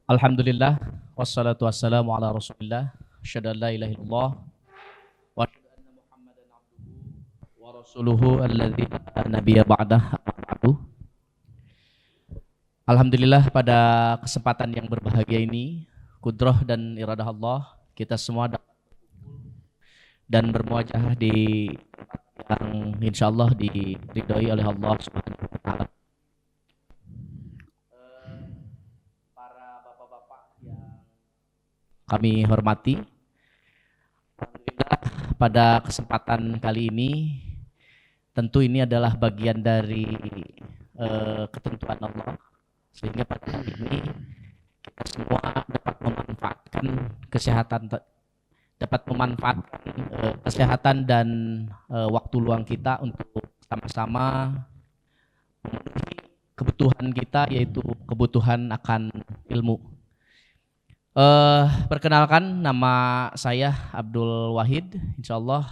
Alhamdulillah wassalatu wassalamu ala Rasulillah asyhadu an la ilaha illallah wa asyhadu anna Muhammadan abduhu wa rasuluhu alladzi la nabiyya ba'dah. Alhamdulillah pada kesempatan yang berbahagia ini kudrah dan iradah Allah kita semua dapat dan bermuajah di yang insyaallah diridhoi oleh Allah Subhanahu wa taala. Para bapak-bapak yang kami hormati, alhamdulillah pada kesempatan kali ini tentu ini adalah bagian dari ketentuan Allah, sehingga pada hari ini kita semua dapat memanfaatkan kesehatan dan waktu luang kita untuk sama-sama memenuhi kebutuhan kita, yaitu kebutuhan akan ilmu. Perkenalkan, nama saya Abdul Wahid. Insyaallah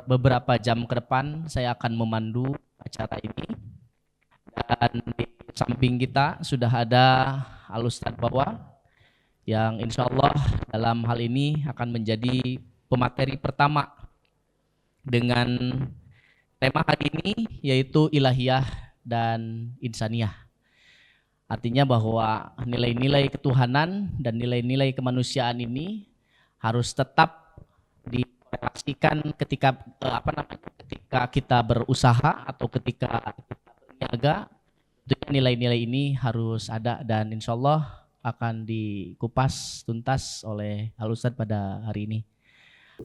beberapa jam ke depan saya akan memandu acara ini, dan di samping kita sudah ada Al Ustadz Bawa yang insyaallah dalam hal ini akan menjadi pemateri pertama dengan tema hari ini, yaitu ilahiyah dan insaniyah. Artinya bahwa nilai-nilai ketuhanan dan nilai-nilai kemanusiaan ini harus tetap dikorelasikan ketika ketika kita berusaha atau ketika kita berniaga. Nilai-nilai ini harus ada dan insyaallah akan dikupas tuntas oleh Al Ustadz pada hari ini.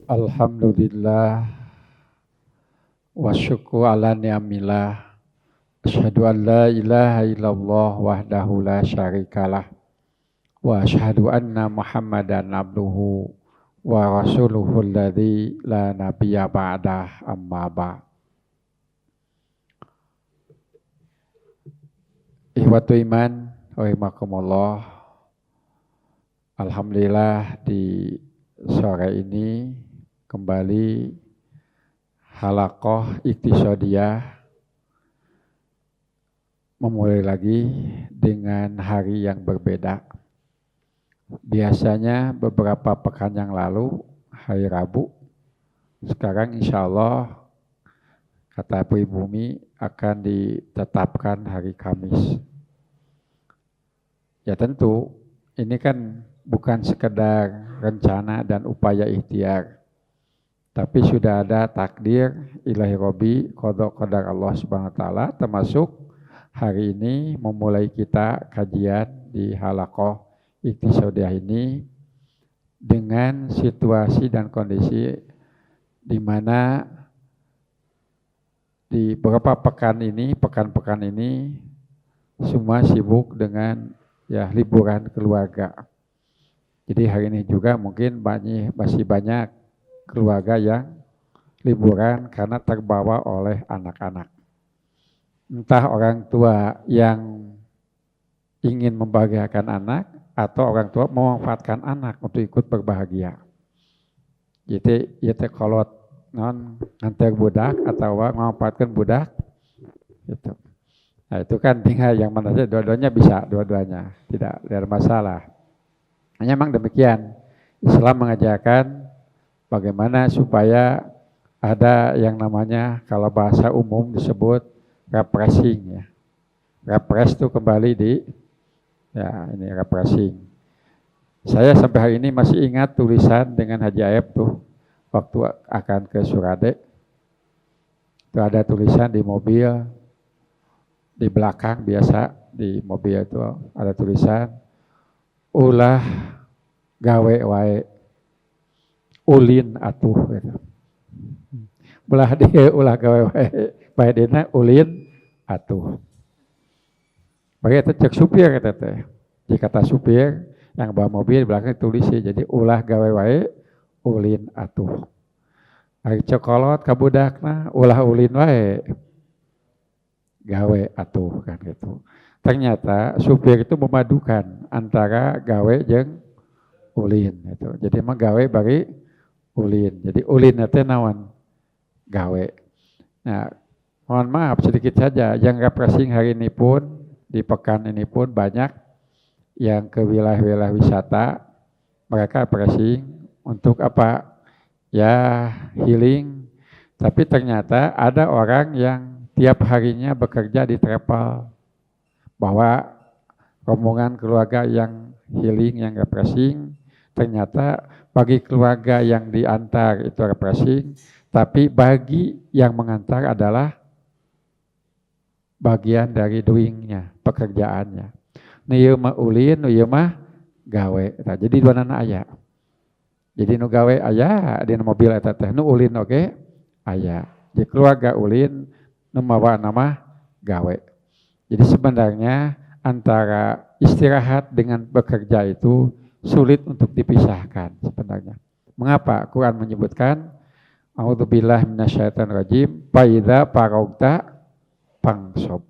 Alhamdulillah wa syukru ala ni'amillah. Asyhadu an la ilaha illallah wahdahu la syarikalah wa asyhadu anna Muhammadan abduhu wa rasuluhu alladzi la nabiyya ba'dah, amma ba'. Ihwatu iman rahimakumullah. Alhamdulillah di sore ini kembali halaqah iktisadiyah memulai lagi dengan hari yang berbeda. Biasanya beberapa pekan yang lalu hari Rabu, sekarang insya Allah kata pribumi akan ditetapkan hari Kamis. Ya tentu ini kan bukan sekedar rencana dan upaya ikhtiar, tapi sudah ada takdir ilahi Rabbi, qada qadar Allah Subhanahu wa taala, termasuk hari ini memulai kita kajian di halaqah iktisadiyah ini dengan situasi dan kondisi di mana di beberapa pekan-pekan ini semua sibuk dengan liburan keluarga. Jadi hari ini juga mungkin masih banyak keluarga yang liburan karena terbawa oleh anak-anak. Entah orang tua yang ingin membahagiakan anak atau orang tua memanfaatkan anak untuk ikut berbahagia. Jadi kalau nganter budak atau memanfaatkan budak gitu. Nah itu kan tinggal yang mana saja, dua-duanya bisa, dua-duanya tidak ada masalah. Hanya memang demikian, Islam mengajarkan bagaimana supaya ada yang namanya kalau bahasa umum disebut repressing ya. Repress itu kembali ini repressing. Saya sampai hari ini masih ingat tulisan dengan Haji Aep tuh waktu akan ke Surade. Itu ada tulisan di mobil, di belakang biasa di mobil itu ada tulisan ulah gawe wae ulin atuh gitu. Belah dia ulah gawe wae bae dina ulin atuh. Bagi itu cek supir kata teh. Jika kata supir yang bawa mobil di belakang tulis jadi ulah gawe wae ulin atuh. Ari cokolot ka budakna ulah ulin wae gawe atuh kan gitu. Ternyata supir itu memadukan antara gawe jeung ulin gitu. Jadi emang gawe bari ulin. Jadi ulin teh naon? Gawe. Nah, mohon maaf sedikit saja, yang repressing hari ini pun, di pekan ini pun banyak yang ke wilayah-wilayah wisata, mereka pressing untuk apa? Ya healing. Tapi ternyata ada orang yang tiap harinya bekerja di travel, bahwa rombongan keluarga yang healing, yang refreshing, ternyata bagi keluarga yang diantar itu refreshing, tapi bagi yang mengantar adalah bagian dari doingnya, pekerjaannya. Nu ieu mah ulin, nu ieu mah gawe. Nah, jadi duanana aya. Jadi nu gawe aya di mobil eta teh, nu ulin oge aya. Jadi keluarga ulin, nu mawa nama gawe. Jadi sebenarnya antara istirahat dengan bekerja itu sulit untuk dipisahkan sebenarnya. Mengapa? Quran menyebutkan A'udzubillahi minasyaitonirrajim, fa idza faragta fansab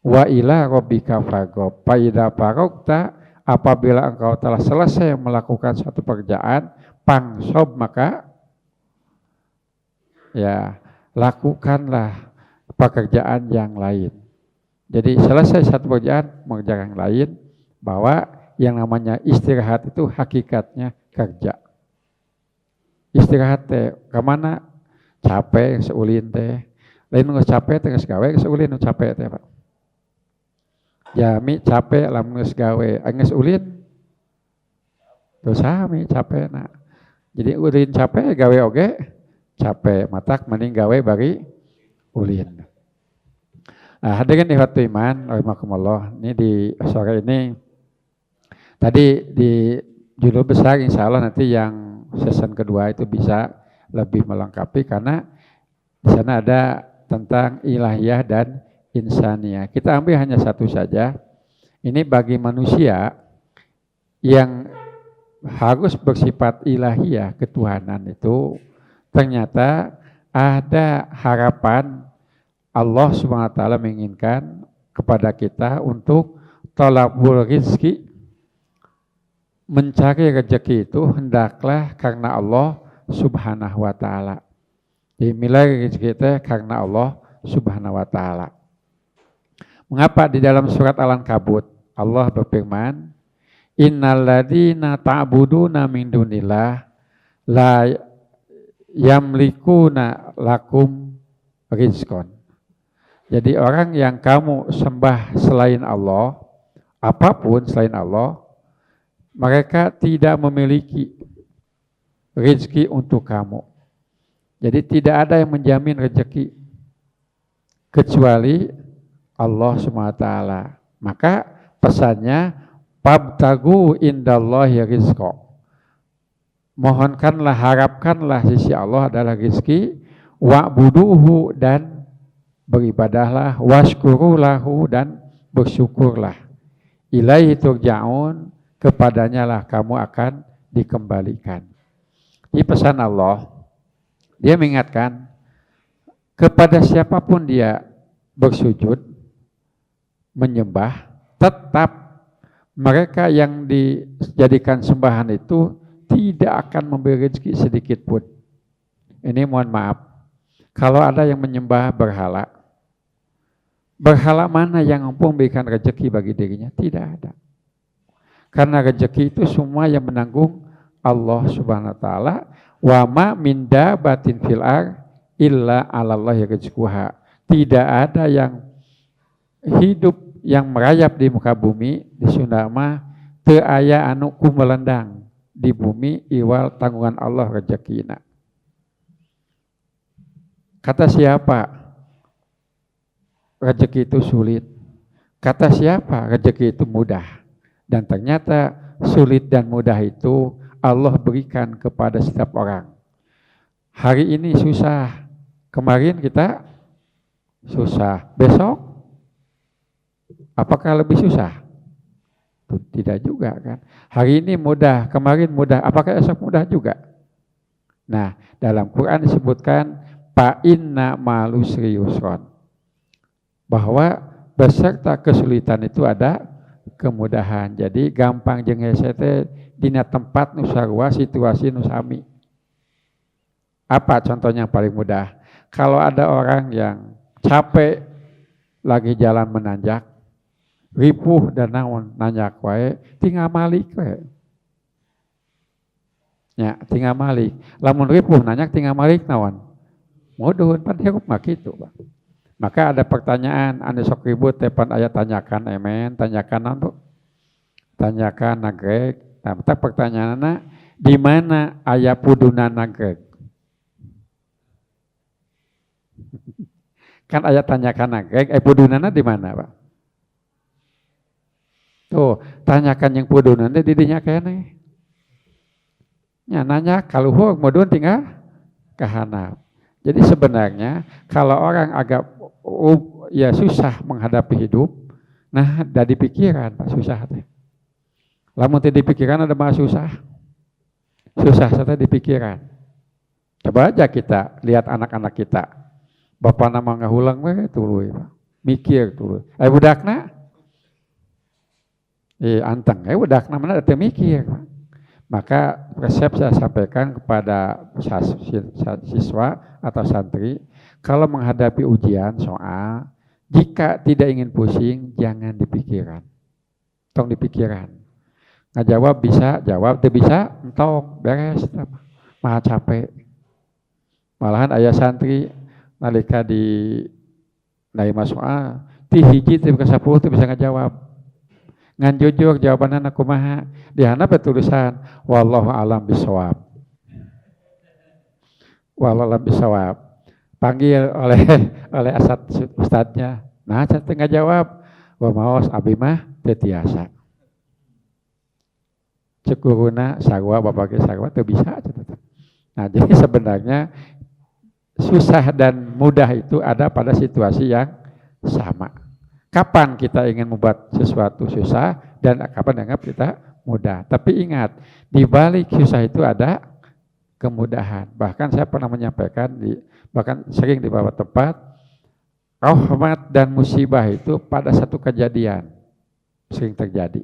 wa ila rabbika farghab. Fa idza faragta, apabila engkau telah selesai melakukan suatu pekerjaan, fansab, maka ya lakukanlah pekerjaan yang lain. Jadi selesai satu pekerjaan, mengerjakan yang lain, bahwa yang namanya istirahat itu hakikatnya kerja. Istirahat teh kemana? Capek seulin teh. Lain nggak capek teh geus gawe seulin nu capek teh, Pak. Jami capek lamun geus gawe, geus ulin. Terus sami capekna. Jadi ulin capek gawe oge capek, matak mending gawe bari ulin. Nah, hadirin ihwatu iman, rahimakumullah. Ini di sore ini tadi di judul besar, insya Allah nanti yang season kedua itu bisa lebih melengkapi karena di sana ada tentang ilahiyah dan insaniyah. Kita ambil hanya satu saja. Ini bagi manusia yang harus bersifat ilahiyah, ketuhanan itu ternyata ada harapan. Allah SWT menginginkan kepada kita untuk thalabul rizki, mencari rezeki itu hendaklah karena Allah Subhanahu wa taala. Dimilai rezeki itu karena Allah Subhanahu wa taala. Mengapa di dalam surat Al-Ankabut Allah berfirman, innalladzina ta'buduna min dunillah la yamlikuna lakum rizqan. Jadi orang yang kamu sembah selain Allah, apapun selain Allah, mereka tidak memiliki rezeki untuk kamu. Jadi tidak ada yang menjamin rezeki kecuali Allah SWT. Maka pesannya, fabtagu indallahi rizqa. Mohonkanlah, harapkanlah sisi Allah adalah rezeki, wa'buduhu, dan beribadahlah, washkurulahu, dan bersyukurlah. Ilaihi turja'un, kepadanya lah kamu akan dikembalikan. Di pesan Allah, dia mengingatkan kepada siapapun dia bersujud, menyembah, tetap mereka yang dijadikan sembahan itu tidak akan memberi rezeki sedikit pun. Ini mohon maaf, kalau ada yang menyembah berhala, berhala mana yang mampu memberikan rezeki bagi dirinya? Tidak ada. Karena rezeki itu semua yang menanggung Allah Subhanahu wa taala. Wa ma min dabatin fil ar illa 'alallahi rizquha. Tidak ada yang hidup yang merayap di muka bumi di Sunda mah teu aya anu kumelendang di bumi iwal tanggungan Allah rezekina. Kata siapa? Rezeki itu sulit. Kata siapa? Rezeki itu mudah. Dan ternyata sulit dan mudah itu Allah berikan kepada setiap orang. Hari ini susah. Kemarin kita susah. Besok apakah lebih susah? Tidak juga kan. Hari ini mudah, kemarin mudah. Apakah esok mudah juga? Nah, dalam Quran disebutkan fa inna ma'al usri yusron, bahwa beserta kesulitan itu ada kemudahan. Jadi gampang jeung hese teh dina tempat nu sarua, situasi nu sami. Apa contohnya yang paling mudah? Kalau ada orang yang capek lagi jalan menanjak, ripuh dan naon nanya wae tinggal malik wae. Ya, tinggal malik. Lamun ripuh nanya tinggal malik naon? Mudun pan hirup mah kitu, Pak. Maka ada pertanyaan anu sok ribut teh pan aya tanyakan emen, tanyakan naon, Bu? Tanyakan nagreg. Nah, pertanyaanna di mana aya puduna nagreg? Kan aya tanyakan nagreg, pudunana di mana, Pak? Tuh, tanyakan yang pudunana di dinya keneh. Ya, nanya kaluhur mudun tinggal kahanap. Jadi sebenarnya kalau orang agak ya susah menghadapi hidup, nah dari pikiran Pak susah teh. Lamun teh di pikiran ada mah susah. Susah saja di pikiran. Coba aja kita lihat anak-anak kita. Bapak nama ngahulang we tuluy, Pak. Mikir tuluy. Budakna anteng, budakna mana teu mikir, Pak. Maka resep saya sampaikan kepada siswa atau santri, kalau menghadapi ujian soal, jika tidak ingin pusing, jangan dipikiran. Tong dipikiran. Ngajawab bisa, jawab, tidak bisa, entok, beres. Maha capek. Malahan ayah santri, nalika di naima soal, ti hiji, ti ke 10, ti bisa ngajawab. Ngan jujur jawabannya kumaha, di handap tulisan wallahu alam bisawab. Wallahu alam bisawab. Panggil oleh asat ustadznya. Nah, saya tengah jawab, wa maos abi mah teu tiasa. Cukuruna sarua bapak ge sarua teu bisa. Nah, jadi sebenarnya susah dan mudah itu ada pada situasi yang sama. Kapan kita ingin membuat sesuatu susah dan kapan dianggap kita mudah. Tapi ingat, di balik susah itu ada kemudahan. Bahkan saya pernah menyampaikan, bahkan sering di beberapa tempat, rahmat dan musibah itu pada satu kejadian sering terjadi.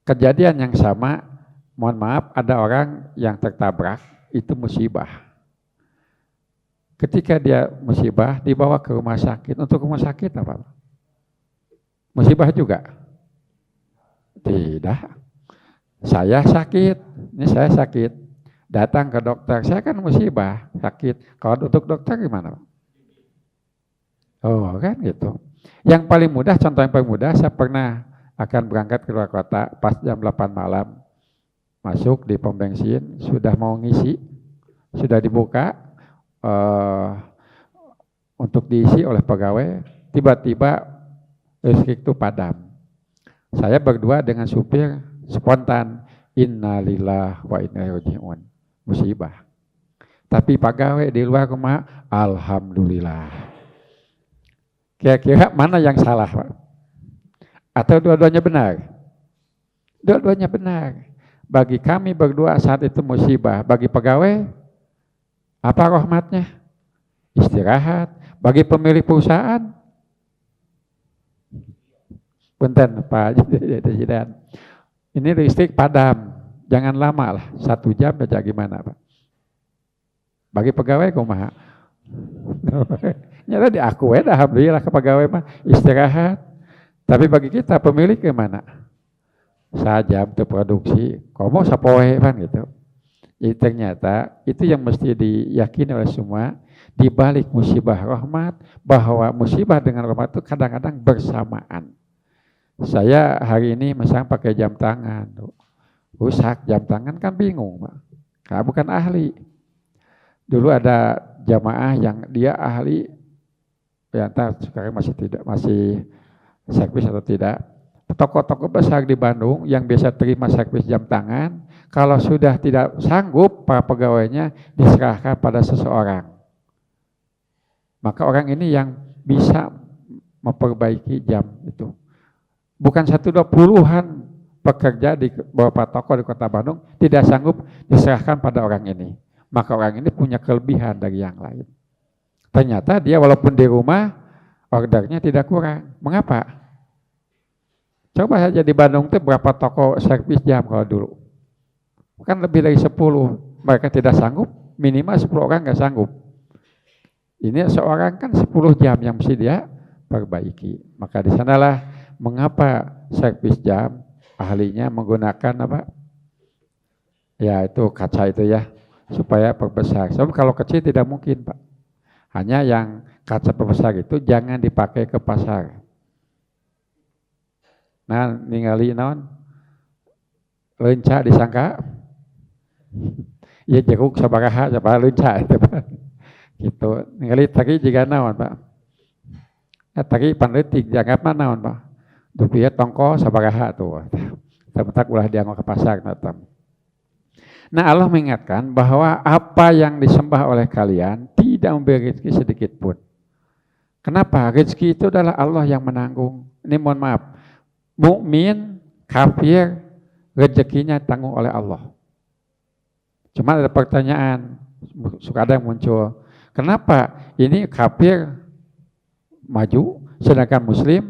Kejadian yang sama, mohon maaf, ada orang yang tertabrak, itu musibah. Ketika dia musibah, dibawa ke rumah sakit. Untuk rumah sakit apa? Musibah juga? Tidak. Saya sakit, ini saya sakit. Datang ke dokter, saya kan musibah, sakit. Kalau untuk dokter gimana? Oh kan gitu. Yang paling mudah, contoh yang paling mudah, saya pernah akan berangkat ke luar kota, pas jam 8 malam. Masuk di pom bensin, sudah mau ngisi, sudah dibuka, untuk diisi oleh pegawai, tiba-tiba listrik itu padam. Saya berdua dengan supir spontan, innalillah wa inna ilaihi raji'un, musibah. Tapi pegawai di luar rumah, alhamdulillah. Kira-kira mana yang salah, Pak? Atau dua-duanya benar? Dua-duanya benar. Bagi kami berdua saat itu musibah, bagi pegawai apa rahmatnya? Istirahat. Bagi pemilik perusahaan, punten Pak Presiden, ini listrik padam, jangan lama lah, 1 jam aja gimana Pak? Bagi pegawai kumaha? Nyata diakui dah, alhamdulillah ke pegawai mah istirahat. Tapi bagi kita pemilik gimana? 1 jam terproduksi, komo sapoe kan gitu. Jadi ternyata itu yang mesti diyakini oleh semua, di balik musibah rahmat, bahwa musibah dengan rahmat itu kadang-kadang bersamaan. Saya hari ini misalnya pakai jam tangan, rusak jam tangan kan bingung, Pak. Karena bukan ahli. Dulu ada jamaah yang dia ahli, ya entah sekarang masih tidak, masih servis atau tidak. Toko-toko besar di Bandung yang biasa terima servis jam tangan, kalau sudah tidak sanggup, para pegawainya diserahkan pada seseorang. Maka orang ini yang bisa memperbaiki jam itu. Bukan 1, 2, puluhan pekerja di beberapa toko di kota Bandung tidak sanggup diserahkan pada orang ini. Maka orang ini punya kelebihan dari yang lain. Ternyata dia walaupun di rumah, ordernya tidak kurang. Mengapa? Coba saja di Bandung itu berapa toko servis jam kalau dulu. Kan lebih dari 10. Mereka tidak sanggup, minimal 10 orang nggak sanggup. Ini seorang kan 10 jam yang mesti dia perbaiki. Maka di sanalah mengapa servis jam ahlinya menggunakan apa? Ya itu kaca itu ya, supaya perbesar. Sebab kalau kecil tidak mungkin Pak. Hanya yang kaca perbesar itu jangan dipakai ke pasar. Nah, ningali naon? Leunca disangka ya jeruk sabaraha leunca itu Pak. Gitu. Ningali tadi juga naon Pak. Tadi panleutik dianggap naon Pak. Dupieu tongko sabaraha tuh. Tementak ulah dianggo ke pasar natam. Nah Allah mengingatkan bahwa apa yang disembah oleh kalian tidak memberi rezeki sedikit pun. Kenapa? Rezeki itu adalah Allah yang menanggung. Ini mohon maaf. Mukmin, kafir, rezekinya tanggung oleh Allah. Cuma ada pertanyaan, suka ada yang muncul. Kenapa ini kafir maju, sedangkan muslim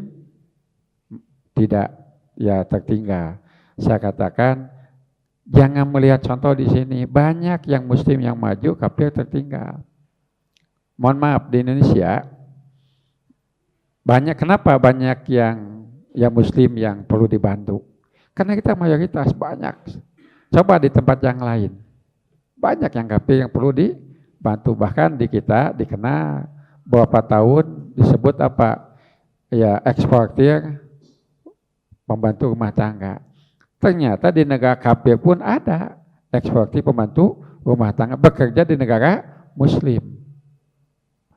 tidak ya tertinggal? Saya katakan, jangan melihat contoh di sini. Banyak yang muslim yang maju, kafir tertinggal. Mohon maaf, di Indonesia, kenapa banyak yang muslim yang perlu dibantu? Karena kita mayoritas banyak. Coba di tempat yang lain. Banyak yang kafir yang perlu dibantu. Bahkan di kita dikenal beberapa tahun disebut apa? Ya, eksportir pembantu rumah tangga. Ternyata di negara kafir pun ada eksportir pembantu rumah tangga bekerja di negara muslim.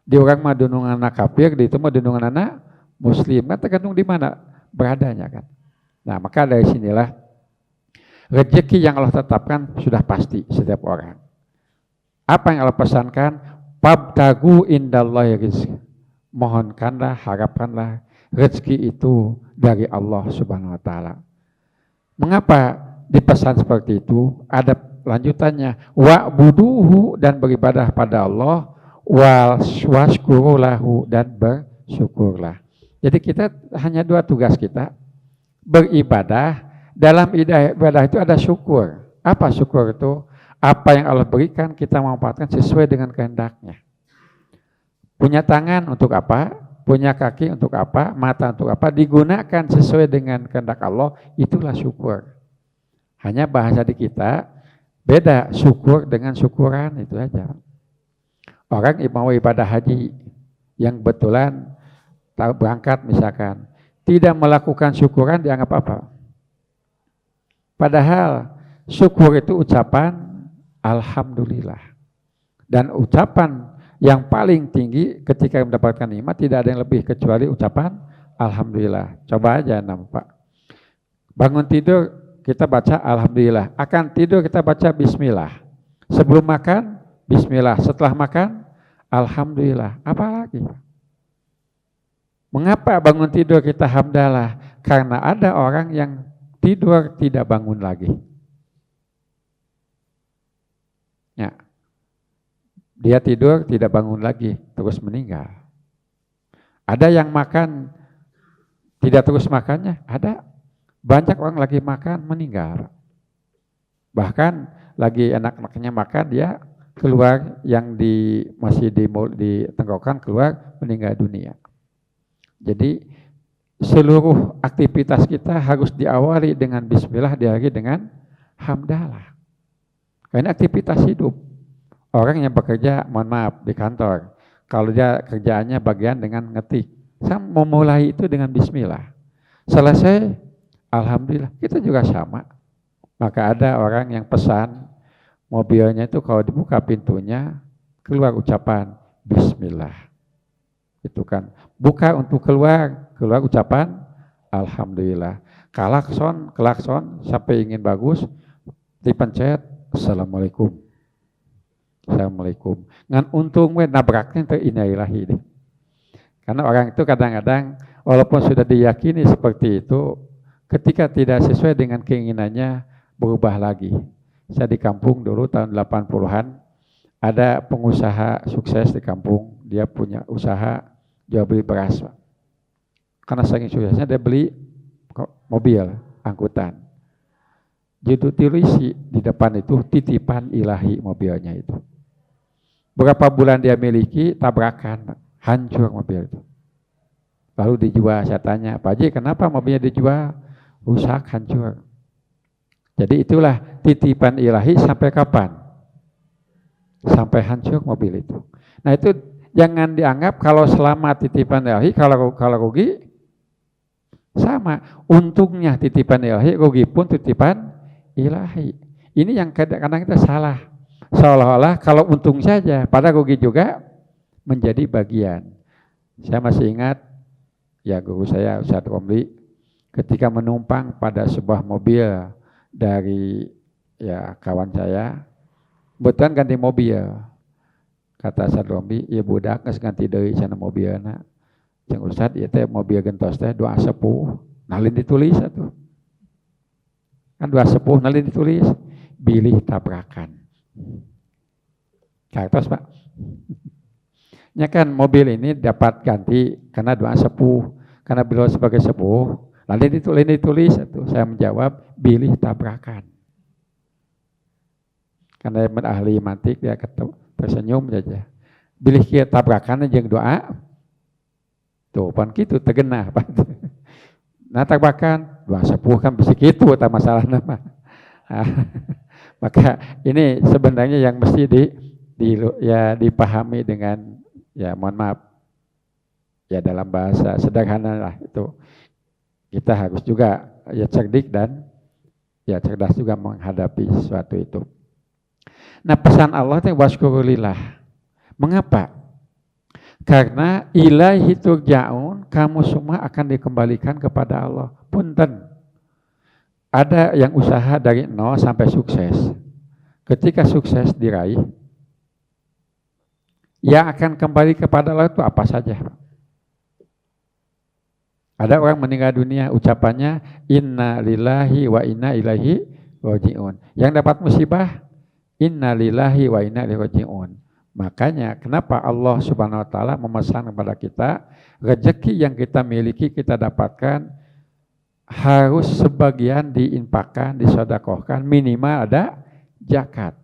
Di orang mah dunungan anak kafir, di itu mah dunungan anak muslim. Kan tergantung di mana beradanya kan. Nah maka dari sinilah rezeki yang Allah tetapkan sudah pasti setiap orang. Apa yang Allah pesankan? Fabtagu indallahi rizq. Mohonkanlah, harapkanlah rezeki itu dari Allah Subhanahu wa taala. Mengapa dipesan seperti itu? Ada lanjutannya. Wa'buduhu, dan beribadah pada Allah, washkurulahu, dan bersyukurlah. Jadi kita hanya dua tugas kita. Beribadah, dalam ibadah itu ada syukur. Apa syukur itu? Apa yang Allah berikan kita memanfaatkan sesuai dengan kehendaknya. Punya tangan untuk apa? Punya kaki untuk apa? Mata untuk apa? Digunakan sesuai dengan kehendak Allah, itulah syukur. Hanya bahasa di kita beda syukur dengan syukuran, itu aja. Orang mau ibadah haji yang betulan berangkat misalkan, tidak melakukan syukuran dianggap apa? Padahal syukur itu ucapan alhamdulillah. Dan ucapan yang paling tinggi ketika mendapatkan nikmat tidak ada yang lebih kecuali ucapan alhamdulillah. Coba aja nampak. Bangun tidur kita baca alhamdulillah. Akan tidur kita baca bismillah. Sebelum makan bismillah. Setelah makan alhamdulillah. Apalagi? Mengapa bangun tidur kita hamdalah? Karena ada orang yang tidur tidak bangun lagi. Ya. Dia tidur tidak bangun lagi, terus meninggal. Ada yang makan tidak terus makannya, ada. Banyak orang lagi makan meninggal. Bahkan lagi enak-enaknya makan dia keluar yang masih di tenggorokan keluar meninggal dunia. Jadi seluruh aktivitas kita harus diawali dengan bismillah, diakhiri dengan hamdalah. Karena aktivitas hidup. Orang yang bekerja, mohon maaf, di kantor, kalau dia kerjaannya bagian dengan ngetik, saya memulai itu dengan bismillah. Selesai, alhamdulillah, kita juga sama. Maka ada orang yang pesan, mobilnya itu kalau dibuka pintunya, keluar ucapan bismillah. Itu kan, buka untuk keluar ucapan alhamdulillah. Klakson, sampai ingin bagus, dipencet, assalamualaikum. Assalamualaikum. Ngan untung nabraknya itu innalillahi deh. Karena orang itu kadang-kadang walaupun sudah diyakini seperti itu, ketika tidak sesuai dengan keinginannya berubah lagi. Saya di kampung dulu tahun 80-an, ada pengusaha sukses di kampung, dia punya usaha jual beli beras. Karena saking suksesnya dia beli mobil angkutan. Judul tulis di depan itu titipan ilahi mobilnya itu. Berapa bulan dia miliki, tabrakan, hancur mobil itu. Lalu dijual, saya tanya, Pak Haji kenapa mobilnya dijual? Rusak, hancur. Jadi itulah titipan ilahi sampai kapan? Sampai hancur mobil itu. Nah itu jangan dianggap kalau selama titipan ilahi, kalau rugi, sama. Untungnya titipan ilahi, rugi pun titipan ilahi. Ini yang kadang-kadang kita salah. Seolah-olah kalau untung saja, pada rugi juga menjadi bagian. Saya masih ingat, ya guru saya Ustaz Romli, ketika menumpang pada sebuah mobil dari ya kawan saya, kebetulan ganti mobil. Kata Ustaz Romli, ya budak geus ganti deui cenah mobilna. Jeung Ustaz ieu teh mobil gentos teh doa sepuh, nalin ditulis atuh. Kan doa sepuh nalin ditulis, bilih tabrakan. Kartos Pak. Ya kan mobil ini dapat ganti karena doa sepuh, karena beliau sebagai sepuh, lalu ditulis itu saya menjawab bilih tabrakan. Karena ahli mantik dia tersenyum saja. Bilih kia tabrakan jeung doa. Tuh pan kitu tegenah Pak. Nah tabrakan doa sepuh kan bisa kitu ta masalahna mah. Maka ini sebenarnya yang mesti dipahami dengan ya mohon maaf ya dalam bahasa sederhana lah itu kita harus juga ya cerdik dan ya cerdas juga menghadapi sesuatu itu. Nah pesan Allah itu waskurulillah. Mengapa? Karena ilaihi turja'un, kamu semua akan dikembalikan kepada Allah. Punten. Ada yang usaha dari nol sampai sukses. Ketika sukses diraih, yang akan kembali kepada Allah itu apa saja? Ada orang meninggal dunia, ucapannya inna lillahi wa inna ilaihi raji'un. Yang dapat musibah, inna lillahi wa inna ilaihi raji'un. Makanya kenapa Allah Subhanahu wa taala memesan kepada kita, rezeki yang kita miliki, kita dapatkan harus sebagian diinfakkan, disedekahkan, minimal ada zakat.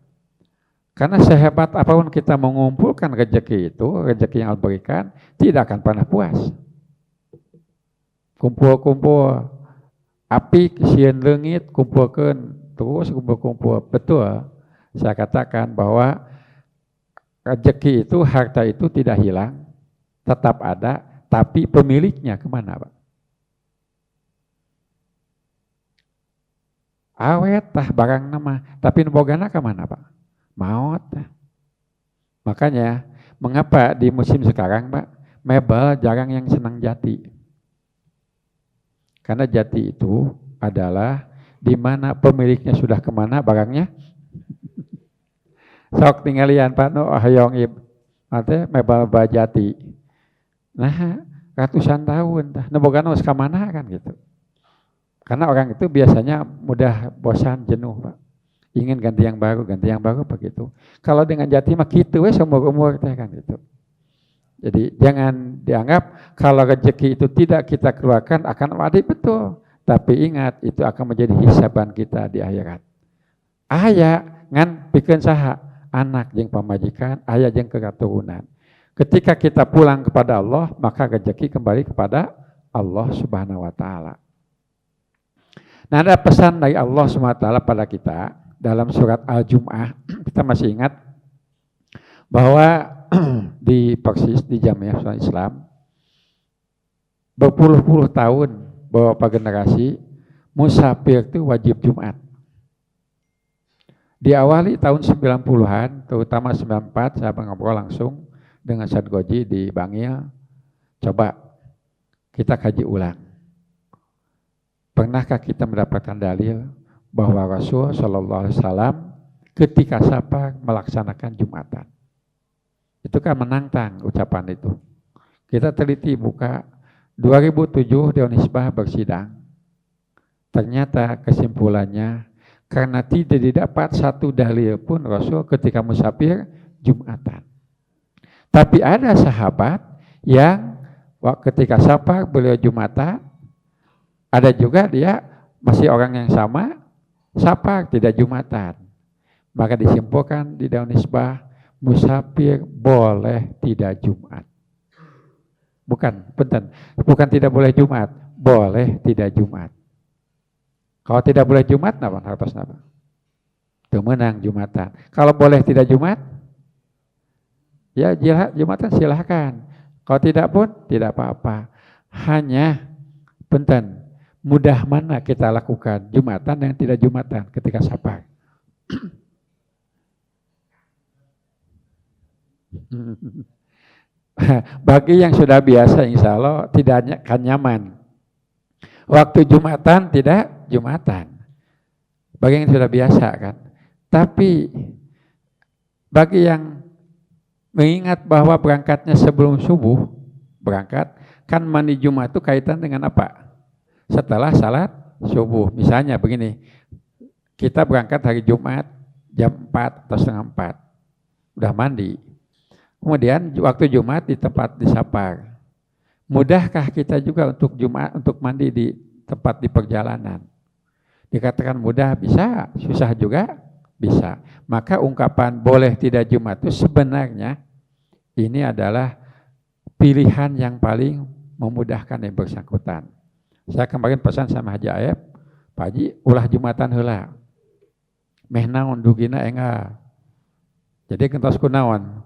Karena sehebat apapun kita mengumpulkan rezeki itu, rezeki yang Allah berikan, tidak akan pernah puas. Kumpul-kumpul api sieun leungit, kumpulkeun terus kumpul-kumpul. Betul, saya katakan bahwa rezeki itu, harta itu tidak hilang, tetap ada, tapi pemiliknya kemana Pak? Awet tah barang nama, tapi nubogana kemana Pak? Maut. Makanya mengapa di musim sekarang Pak, mebel jarang yang senang jati. Karena jati itu adalah di mana pemiliknya sudah kemana barangnya. Sok tinggalian Pak no hayong ib. Ate mebel jati. Nah, ratusan tahun tah nebogana geus ka mana kan gitu. Karena orang itu biasanya mudah bosan, jenuh Pak. Ingin ganti yang baru begitu. Kalau dengan jati mah gitu we seumur-umur teh kan gitu. Jadi jangan dianggap kalau rezeki itu tidak kita keluarkan akan ada betul. Tapi ingat itu akan menjadi hisaban kita di akhirat. Aya ngan pikeun saha? Anak jeung pamajikan, aya jeung keturunan. Ketika kita pulang kepada Allah, maka rezeki kembali kepada Allah Subhanahu wa taala. Nah, ada pesan dari Allah Subhanahu wa taala pada kita dalam surat Al-Jum'ah. Kita masih ingat bahwa di Persis di Jamiah Islam berpuluh-puluh tahun beberapa generasi musafir itu wajib Jumat. Diawali tahun 90-an, terutama 94, saya ngobrol langsung dengan Ustaz Goji di Bangil. Coba kita kaji ulang. Pernahkah kita mendapatkan dalil bahwa Rasul Shallallahu Alaihi Wasallam ketika safar melaksanakan Jumatan? Itu kan menantang ucapan itu. Kita teliti buka 2007 Dewan Hizbah bersidang. Ternyata kesimpulannya karena tidak didapat satu dalil pun Rasul ketika musafir Jumatan. Tapi ada sahabat yang ketika safar beliau Jumatan, ada juga dia masih orang yang sama safar tidak Jumatan. Maka disimpulkan di Dewan Hizbah musafir boleh tidak Jumat. Bukan tidak boleh Jumat, boleh tidak Jumat. Kalau tidak boleh Jumat, napa? Hartos napa? Itu menang Jumatan. Kalau boleh tidak Jumat, ya Jumatan silahkan. Kalau tidak pun tidak apa-apa. Hanya punten, mudah mana kita lakukan Jumatan yang tidak Jumatan ketika safar. Bagi yang sudah biasa insya Allah tidak akan nyaman. Waktu Jumatan tidak Jumatan. Bagi yang sudah biasa kan. Tapi bagi yang mengingat bahwa berangkatnya sebelum subuh, berangkat, kan mandi Jumat itu kaitan dengan apa? Setelah salat subuh. Misalnya begini, kita berangkat hari Jumat jam 4 atau setengah 4. Udah mandi. Kemudian waktu Jumat di tempat di safar. Mudahkah kita juga untuk Jumat untuk mandi di tempat di perjalanan? Dikatakan mudah bisa, susah juga bisa. Maka ungkapan boleh tidak Jumat itu sebenarnya ini adalah pilihan yang paling memudahkan yang bersangkutan. Saya kemarin pesan sama Haji Aep, Pak Haji ulah Jumatan heula. Meh naon dugina enggak. Jadi kentos kunaon?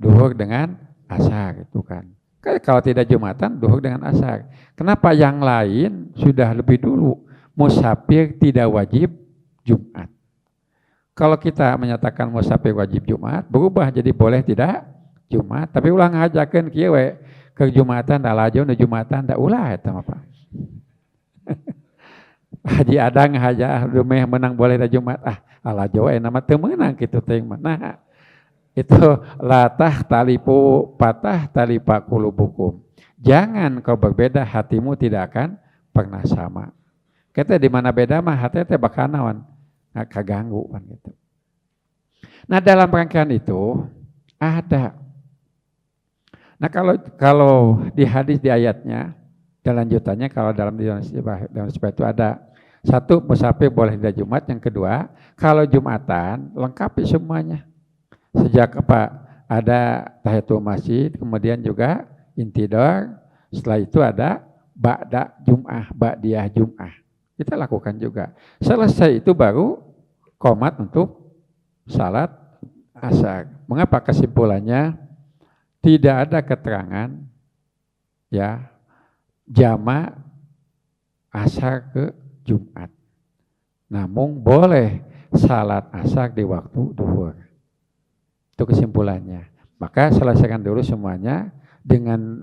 Duhur dengan asar itu kan. Kalau tidak Jumatan, duhur dengan asar. Kenapa yang lain sudah lebih dulu? Musafir tidak wajib Jumat. Kalau kita menyatakan musafir wajib Jumat, berubah jadi boleh tidak Jumat. Tapi ulang hajakeun kieu we ke Jumatan da lajo nu Jumatan da ulah eta mah Pak. Haji Adang haja lumeh menang boleh da Jumat. Alajo we nama teu meunang kitu teh mah. Nah, itu latah talipu patah talipa kulubukum. Jangan kau berbeda, hatimu tidak akan pernah sama. Kita di mana beda mah hati teh bakal naon kaganggu kan gitu. Nah dalam rangkaian itu ada. Nah kalau di hadis di ayatnya dan lanjutannya kalau dalam sebab itu ada satu musafir boleh di Jumat, yang kedua kalau Jumatan lengkapi semuanya. Sejak apa ada tahiyatul masjid, kemudian juga intidor, setelah itu ada ba'da Jum'ah, ba'diyah Jum'ah. Kita lakukan juga. Selesai itu baru qomat untuk salat asar. Mengapa kesimpulannya? Tidak ada keterangan ya jama' asar ke Jumat. Namun boleh salat asar di waktu duhur. Itu kesimpulannya. Maka selesaikan dulu semuanya dengan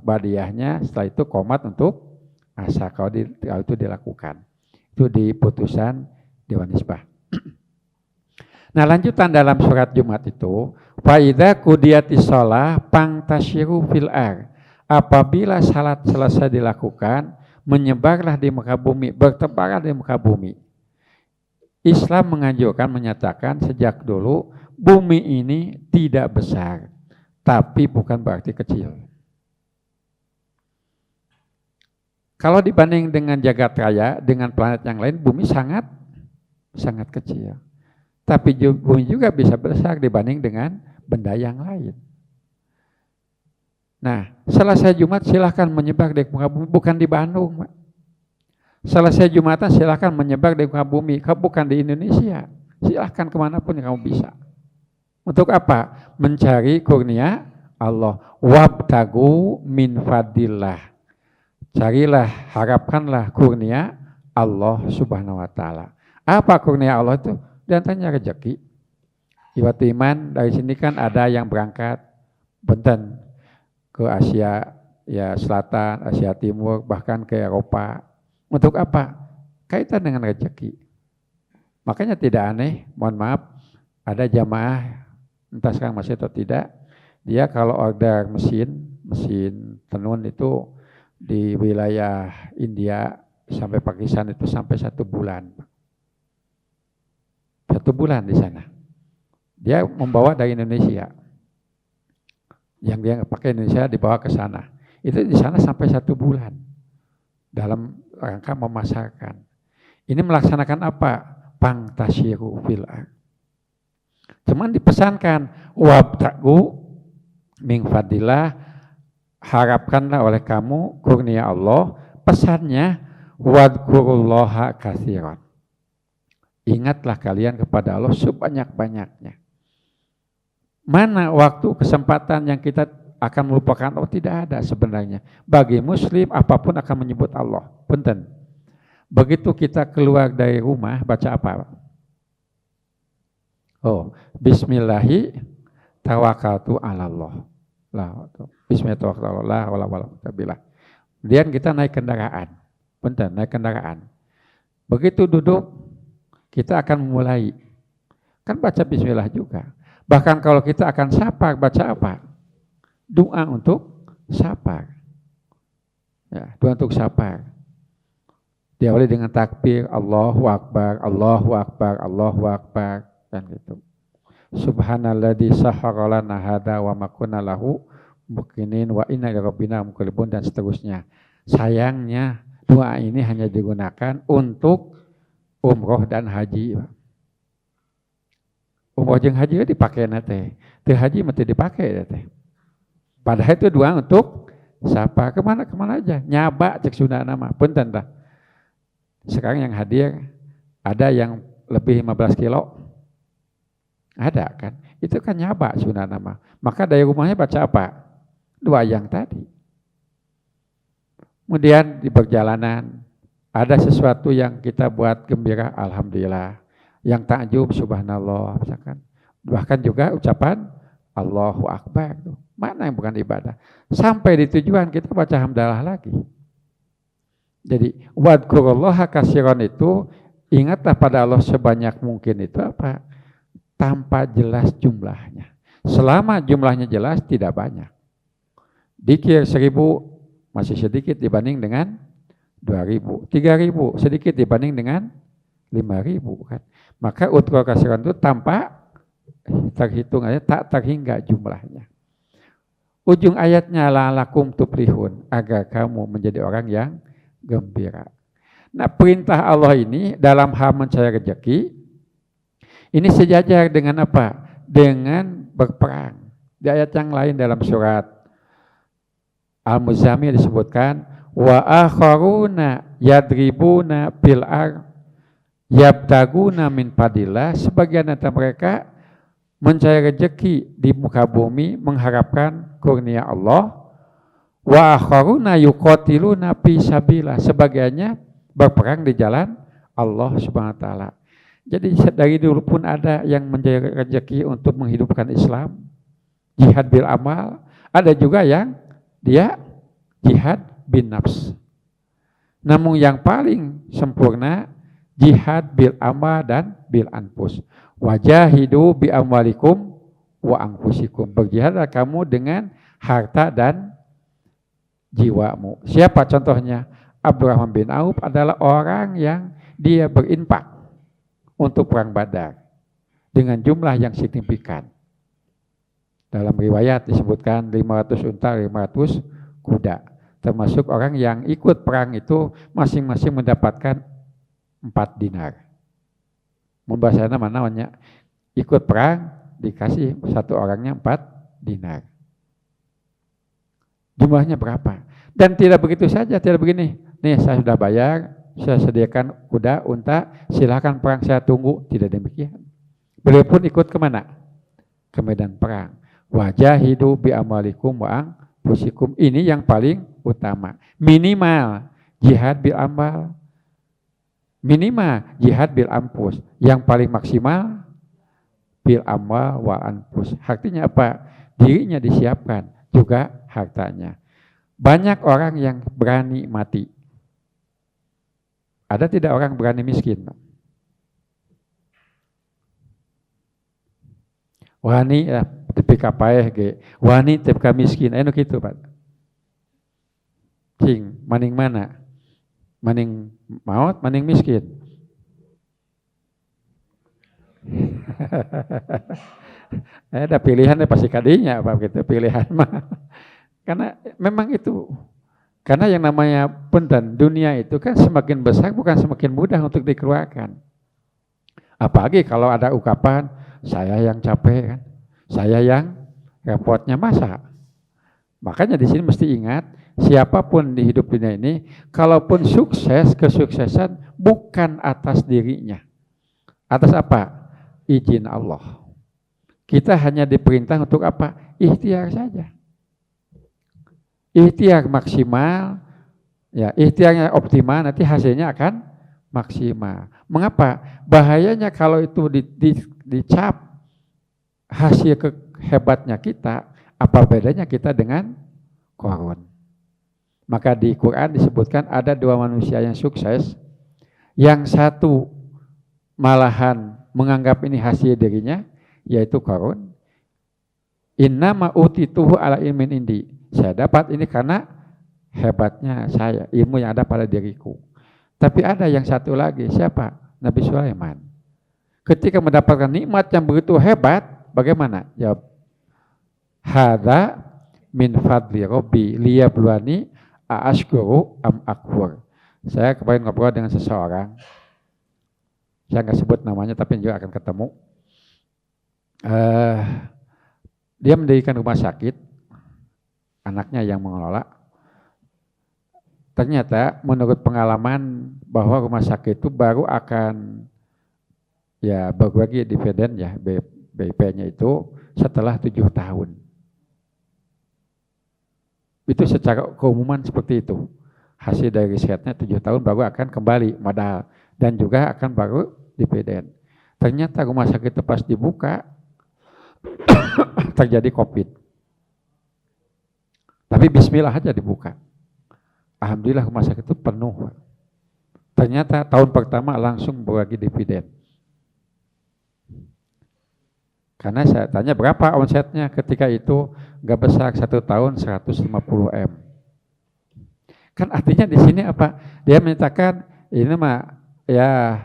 badiahnya, setelah itu qomat untuk asar kalau itu dilakukan. Itu di putusan Dewan Nisbah. Nah, lanjutan dalam surat Jumat itu, fa idza qudiyatis shalah pangtasyiru fil ar. Apabila salat selesai dilakukan, menyebarlah di muka bumi, bertebaran di muka bumi. Islam menganjurkan, menyatakan sejak dulu bumi ini tidak besar, tapi bukan berarti kecil. Kalau dibanding dengan jagat raya, dengan planet yang lain, bumi sangat kecil. Tapi bumi juga bisa besar dibanding dengan benda yang lain. Nah, selesai Jumat silahkan menyebar di muka bumi, bukan di Bandung. Selesai Jumatan silahkan menyebar di muka bumi, bukan di Indonesia. Silahkan kemanapun yang kamu bisa. Untuk apa? Mencari kurnia Allah. Wabtagu min fadillah. Carilah, harapkanlah kurnia Allah Subhanahu wa taala. Apa kurnia Allah itu? Dan tanya rezeki. Iwatu iman dari sini kan ada yang berangkat benten ke Asia ya Selatan, Asia Timur, bahkan ke Eropa. Untuk apa? Kaitan dengan rezeki. Makanya tidak aneh, mohon maaf, ada jamaah entah sekarang masih atau tidak, dia kalau order mesin tenun itu di wilayah India sampai Pakistan itu sampai 1 bulan. 1 bulan di sana. Dia membawa dari Indonesia. Yang dia pakai Indonesia dibawa ke sana. Itu di sana sampai 1 bulan. Dalam rangka memasarkan. Ini melaksanakan apa? Pangtasyiru fil ar. Cuman dipesankan wabtagu min fadillah, harapkanlah oleh kamu kurnia Allah. Pesannya wadkurullaha katsiran. Ingatlah kalian kepada Allah sebanyak-banyaknya. Mana waktu kesempatan yang kita akan melupakan Allah? Tidak ada sebenarnya. Bagi muslim apapun akan menyebut Allah. Punten. Begitu kita keluar dari rumah baca apa? Oh, bismillahi tawakkaltu 'ala Allah. Bismillahirrahmanirrahim. Kemudian kita naik kendaraan. Bentar, naik kendaraan. Begitu duduk, kita akan memulai. Kan baca bismillah juga. Bahkan kalau kita akan sapar, baca apa? Doa untuk sapar. Ya, doa untuk sapar. Diawali dengan takbir, Allahu Akbar, Allahu Akbar, Allahu Akbar. Dan gitu. Subhanalladzi sahhara lana hada wa ma kunna lahu muqinin wa inna ila rabbina munqalibun, dan seterusnya. Sayangnya doa ini hanya digunakan untuk umroh dan haji. Umroh jeung haji dipakai teh. Teu haji mah teu dipakai teh. Padahal itu doa untuk sapa kemana aja. Nyaba cek Sundana mah. Punten tah. Sekarang yang hadir ada yang lebih 15 kilo. Ada kan? Itu kan nyaba Sundana mah. Maka dari rumahnya baca apa? Doa yang tadi. Kemudian di perjalanan ada sesuatu yang kita buat gembira, alhamdulillah. Yang takjub, subhanallah, misalkan. Bahkan juga ucapan Allahu Akbar. Mana yang bukan ibadah? Sampai di tujuan kita baca hamdalah lagi. Jadi wadkurullaha katsiran itu ingatlah pada Allah sebanyak mungkin itu apa? Tanpa jelas jumlahnya. Selama jumlahnya jelas tidak banyak. Dikir 1000 masih sedikit dibanding dengan 2000, 3000 sedikit dibanding dengan 5000 kan. Maka udkur katsiran itu tanpa terhitung aja, tak terhingga jumlahnya. Ujung ayatnya la'allakum tuflihun, agar kamu menjadi orang yang gembira. Nah, perintah Allah ini dalam hal mencari rezeki ini sejajar dengan apa? Dengan berperang. Di ayat yang lain dalam surat Al-Muzammil disebutkan wa akharuna yadribuna fil ard yabtaguna min fadillah, sebagian antara mereka mencari rezeki di muka bumi mengharapkan kurnia Allah. Wa akharuna yuqatiluna fi sabilillah, sebagiannya berperang di jalan Allah Subhanahu wa taala. Jadi dari dulu pun ada yang mencari rezeki untuk menghidupkan Islam, jihad bil amal, ada juga yang dia jihad bin nafs. Namun yang paling sempurna jihad bil amal dan bil anfus. Wajahidu bi amwalikum wa anfusikum. Berjihadlah kamu dengan harta dan jiwamu. Siapa contohnya? Abdurrahman bin Auf adalah orang yang dia berinfak untuk perang Badar dengan jumlah yang signifikan. Dalam riwayat disebutkan 500 unta, 500 kuda. Termasuk orang yang ikut perang itu masing-masing mendapatkan 4 dinar. Membahasanya mana namanya? Ikut perang dikasih satu orangnya 4 dinar. Jumlahnya berapa? Dan tidak begitu saja, tidak begini. Nih saya sudah bayar, saya sediakan kuda, unta, silakan perang saya tunggu. Tidak demikian. Beliau pun ikut kemana? Ke medan perang. Wajahidu bi amwalikum wa anfusikum. Ini yang paling utama. Minimal jihad bil amal. Minimal jihad bil anfus. Yang paling maksimal bil amal wa anfus. Artinya apa? Dirinya disiapkan, juga hartanya. Banyak orang yang berani mati. Ada tidak orang berani miskin? Wani ya, tepi kapaeh ge. Wani tepi miskin. Anu kitu, Pak. Cing, maning mana? Maning maut, maning miskin. Ada pilihannya pasti kadinya apa gitu, pilihan mah. Karena memang itu. Karena yang namanya punten dunia itu kan semakin besar bukan semakin mudah untuk dikeluarkan. Apalagi kalau ada ungkapan saya yang capek kan, saya yang repotnya masa. Makanya di sini mesti ingat, siapapun di hidup dunia ini, kalaupun sukses, kesuksesan bukan atas dirinya. Atas apa? Izin Allah. Kita hanya diperintah untuk apa? Ikhtiar saja. Ikhtiar maksimal, ya ikhtiarnya optimal, nanti hasilnya akan maksimal. Mengapa? Bahayanya kalau itu dicap hasil hebatnya kita, apa bedanya kita dengan Qarun? Maka di Quran disebutkan ada dua manusia yang sukses, yang satu malahan menganggap ini hasil dirinya, yaitu Qarun. Innama utituhu ala ilmin indi. Saya dapat ini karena hebatnya saya, ilmu yang ada pada diriku. Tapi ada yang satu lagi, siapa? Nabi Sulaiman. Ketika mendapatkan nikmat yang begitu hebat, bagaimana? Jawab, hadza min fadli rabbi liyabluwani aashkuru am akfur. Saya kemarin ngobrol dengan seseorang, saya nggak sebut namanya tapi juga akan ketemu. Dia mendirikan rumah sakit, anaknya yang mengelola. Ternyata menurut pengalaman bahwa rumah sakit itu baru akan ya berbagi dividen ya BIP-nya itu setelah 7 tahun. Itu secara keumuman seperti itu. Hasil dari risetnya 7 tahun baru akan kembali modal dan juga akan baru dividen. Ternyata rumah sakit itu pas dibuka terjadi COVID. Tapi bismillah aja dibuka. Alhamdulillah rumah sakit itu penuh. Ternyata tahun pertama langsung berbagi dividen. Karena saya tanya berapa omsetnya ketika itu, nggak besar, 1 tahun 150 M. Kan artinya di sini apa? Dia menyatakan ini mah ya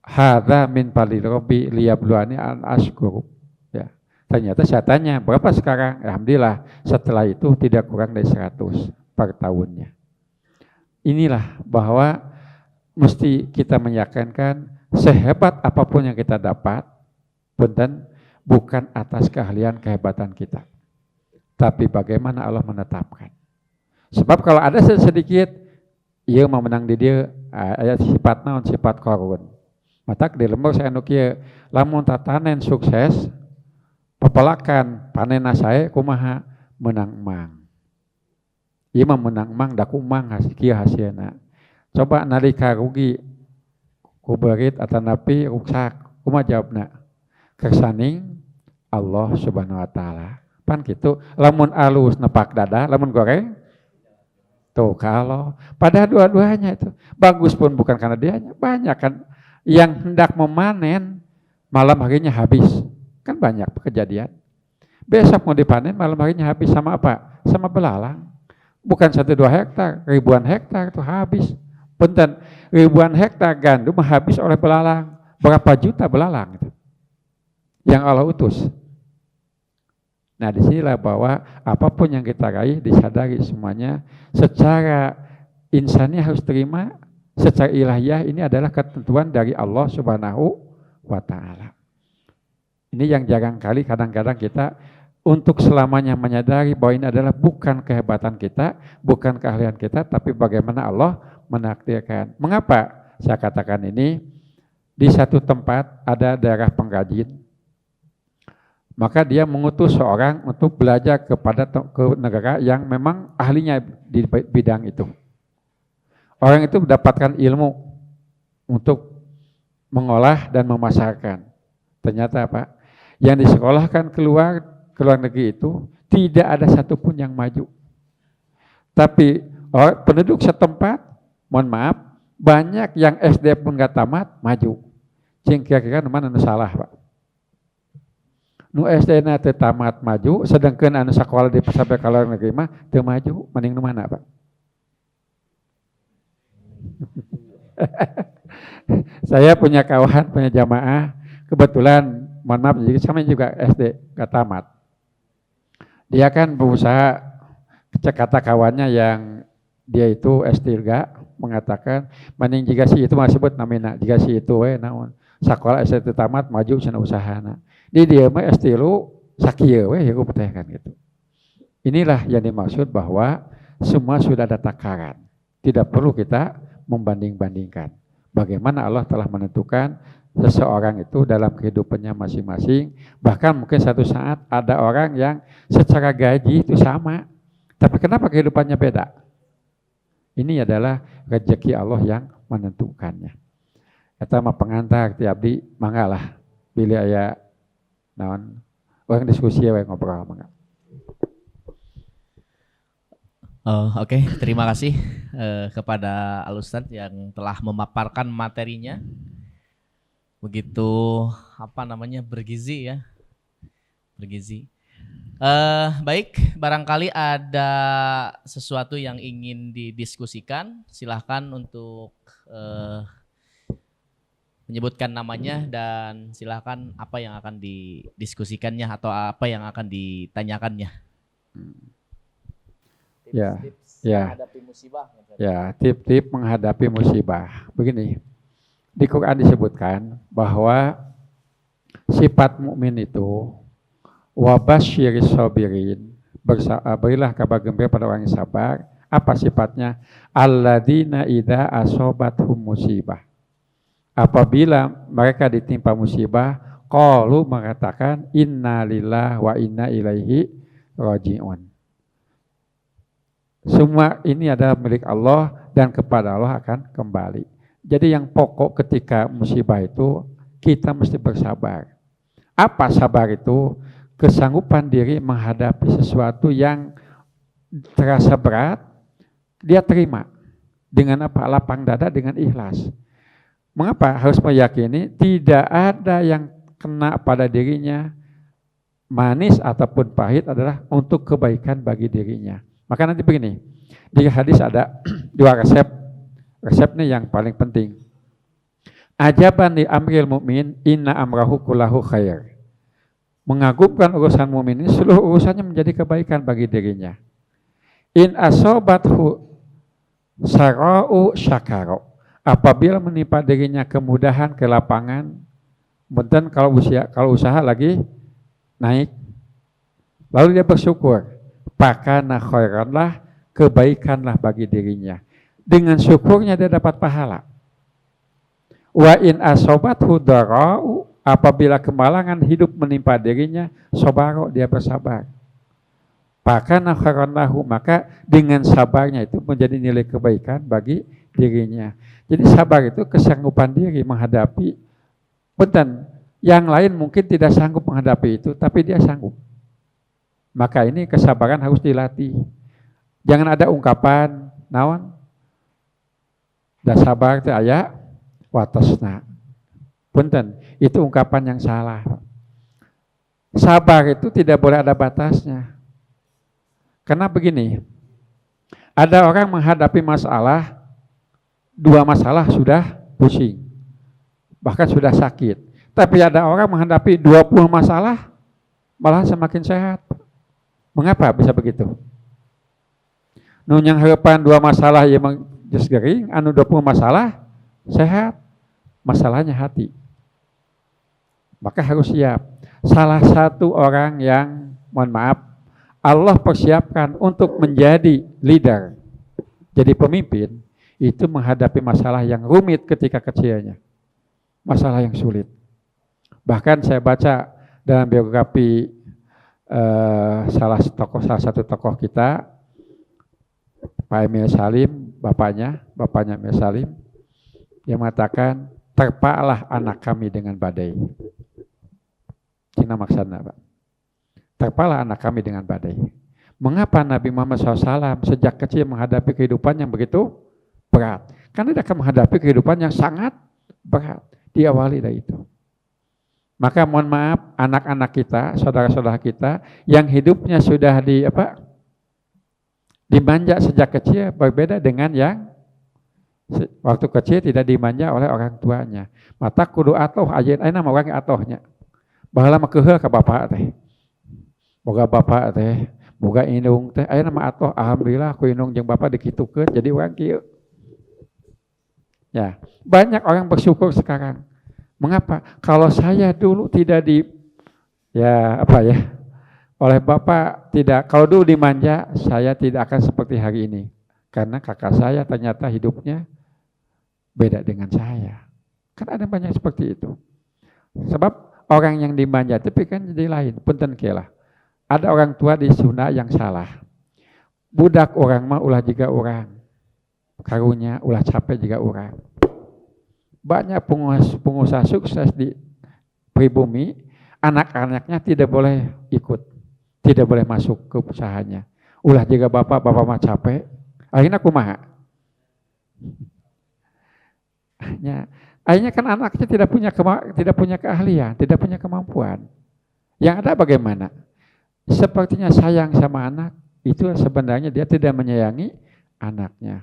hadza min fadli rabbi liyabluwani an ashkuru. Ya. Ternyata saya tanya berapa sekarang? Alhamdulillah setelah itu tidak kurang dari 100 per tahunnya. Inilah bahwa mesti kita meyakinkan sehebat apapun yang kita dapat, punten bukan atas keahlian kehebatan kita, tapi bagaimana Allah menetapkan. Sebab kalau ada sedikit, ia mau menang di dia, ayat sifat naon sifat Qarun. Mata di lembur saya nukia, lamun tatanen sukses, pepelakan panen saya kumaha menang mang. Ia mah menang mang, daku mang hasilnya. Coba nalika rugi, kuberit atau napi ruksak, kumaha jawabna. Kersaning Allah subhanahu wa ta'ala. Pan gitu, lamun alus nepak dada, lamun goreng, tuh kalau. Pada dua-duanya itu, bagus pun bukan karena dianya, banyak kan yang hendak memanen, malam harinya habis. Kan banyak kejadian. Besok mau dipanen, malam harinya habis sama apa? Sama belalang. Bukan 1-2 hektar, ribuan hektar itu habis. Punten, ribuan hektar gandum habis oleh belalang. Berapa juta belalang itu yang Allah utus. Nah disinilah bahwa apapun yang kita raih disadari semuanya secara insani harus terima, secara ilahiyah ini adalah ketentuan dari Allah subhanahu wa ta'ala. Ini yang jarang kali kadang-kadang kita untuk selamanya menyadari bahwa ini adalah bukan kehebatan kita, bukan keahlian kita, tapi bagaimana Allah menakdirkan. Mengapa saya katakan ini? Di satu tempat ada daerah pengrajin, maka dia mengutus seorang untuk belajar ke negara yang memang ahlinya di bidang itu. Orang itu mendapatkan ilmu untuk mengolah dan memasarkan. Ternyata apa? Yang disekolahkan ke luar negeri itu tidak ada satupun yang maju. Tapi penduduk setempat, mohon maaf, banyak yang SD pun nggak tamat maju. Cing kira-kira mana anu salah, Pak? Nu SD-na teu tamat maju, sedangkan anu sakola di sampai ka luar negeri mah teu maju, mending nu mana, Pak? Saya punya kawan, punya jamaah, kebetulan mohon maaf sama juga SD nggak tamat. Dia kan berusaha, kata kawannya yang dia itu S3 mengatakan, mending jika si itu masih sebut namina, jika si itu naon sekolah S3 tamat maju cenah usahana. Di dia mah S3 sakieu we hirup teh kan gitu. Inilah yang dimaksud bahwa semua sudah ada takaran. Tidak perlu kita membanding-bandingkan. Bagaimana Allah telah menentukan seseorang itu dalam kehidupannya masing-masing. Bahkan mungkin satu saat ada orang yang secara gaji itu sama. Tapi kenapa kehidupannya beda? Ini adalah rezeki Allah yang menentukannya. Eta mah pengantar ti abdi manggalah pilih aya naon orang diskusi we ngobrol mangga. Oke, terima kasih kepada Al Ustadz yang telah memaparkan materinya begitu bergizi ya, bergizi. Baik, barangkali ada sesuatu yang ingin didiskusikan, silahkan untuk menyebutkan namanya dan silahkan apa yang akan didiskusikannya atau apa yang akan ditanyakannya. Tips menghadapi musibah. Ya, tip-tip menghadapi musibah. Begini, di Quran disebutkan bahwa sifat mukmin itu wabasyiris sabirin, berilah kabar gembira pada orang yang sabar. Apa sifatnya? Alladzina idza asobathum musibah. Apabila mereka ditimpa musibah, qalu mengatakan inna lillahi wa inna ilaihi rajiun. Semua ini adalah milik Allah dan kepada Allah akan kembali. Jadi yang pokok ketika musibah itu kita mesti bersabar. Apa sabar itu? Kesanggupan diri menghadapi sesuatu yang terasa berat, dia terima. Dengan apa? Lapang dada, dengan ikhlas. Mengapa harus meyakini tidak ada yang kena pada dirinya, manis ataupun pahit adalah untuk kebaikan bagi dirinya. Maka nanti begini, di hadis ada dua resep. Resepnya yang paling penting. Ajaban li amril mu'min inna amrahu kullahu khair. Mengagumkan urusan mukmin ini, seluruh urusannya menjadi kebaikan bagi dirinya. In asobathu sara'u syakaro. Apabila menimpa dirinya kemudahan, kelapangan, kemudian kalau usaha lagi naik, lalu dia bersyukur, pakana khairanlah, kebaikanlah bagi dirinya. Dengan syukurnya dia dapat pahala. Wa in asobathu dara'u, apabila kemalangan hidup menimpa dirinya, sobaro, dia bersabar. Pakana khairanlahu, maka dengan sabarnya itu menjadi nilai kebaikan bagi dirinya. Jadi sabar itu kesanggupan diri menghadapi, punten, yang lain mungkin tidak sanggup menghadapi itu, tapi dia sanggup. Maka ini kesabaran harus dilatih. Jangan ada ungkapan, naon, dah sabar teh aya watasna. Punten, itu ungkapan yang salah. Sabar itu tidak boleh ada batasnya. Karena begini, ada orang menghadapi masalah, dua masalah sudah pusing, bahkan sudah sakit. Tapi ada orang menghadapi 20 masalah, malah semakin sehat. Mengapa bisa begitu? Nu yang harapan 2 masalah ya geus gering, anu 20 masalah sehat. Masalahnya hati. Maka harus siap. Salah satu orang yang, mohon maaf, Allah persiapkan untuk menjadi leader, jadi pemimpin, itu menghadapi masalah yang rumit ketika kecilnya. Masalah yang sulit. Bahkan saya baca dalam biografi salah satu tokoh kita, Pak Emil Salim, bapaknya Emil Salim, yang mengatakan, terpaklah anak kami dengan badai. Cina maksudnya, Pak. Terpaklah anak kami dengan badai. Mengapa Nabi Muhammad SAW sejak kecil menghadapi kehidupan yang begitu berat? Karena dia akan menghadapi kehidupan yang sangat berat. Diawali dari itu. Maka mohon maaf, anak-anak kita, saudara-saudara kita, yang hidupnya sudah dimanja sejak kecil, berbeda dengan yang waktu kecil tidak dimanja oleh orang tuanya. Mata kudu atoh aja, ayeuna mah orang atohnya. Baheula mah keuheul ka bapak teh. Boga bapak teh, boga indung teh, ayeuna mah atoh alhamdulillah ku indung jeung bapak dikitukeun jadi urang kieu. Ya, banyak orang bersyukur sekarang. Mengapa? Kalau saya dulu tidak oleh Bapak tidak, kalau dulu dimanja, saya tidak akan seperti hari ini. Karena kakak saya ternyata hidupnya beda dengan saya. Kan ada banyak seperti itu. Sebab orang yang dimanja tapi kan jadi lain. Punten kelah. Ada orang tua di Sunda yang salah. Budak orang mah ulah juga orang. Karunya ulah capek juga orang. Banyak pengusaha sukses di pribumi, anak-anaknya tidak boleh ikut. Tidak boleh masuk ke usahanya. Ulah juga bapak mah capek. Akhirnya kumaha. Akhirnya kan anaknya tidak punya keahlian, tidak punya kemampuan. Yang ada bagaimana? Sepertinya sayang sama anak, itu sebenarnya dia tidak menyayangi anaknya.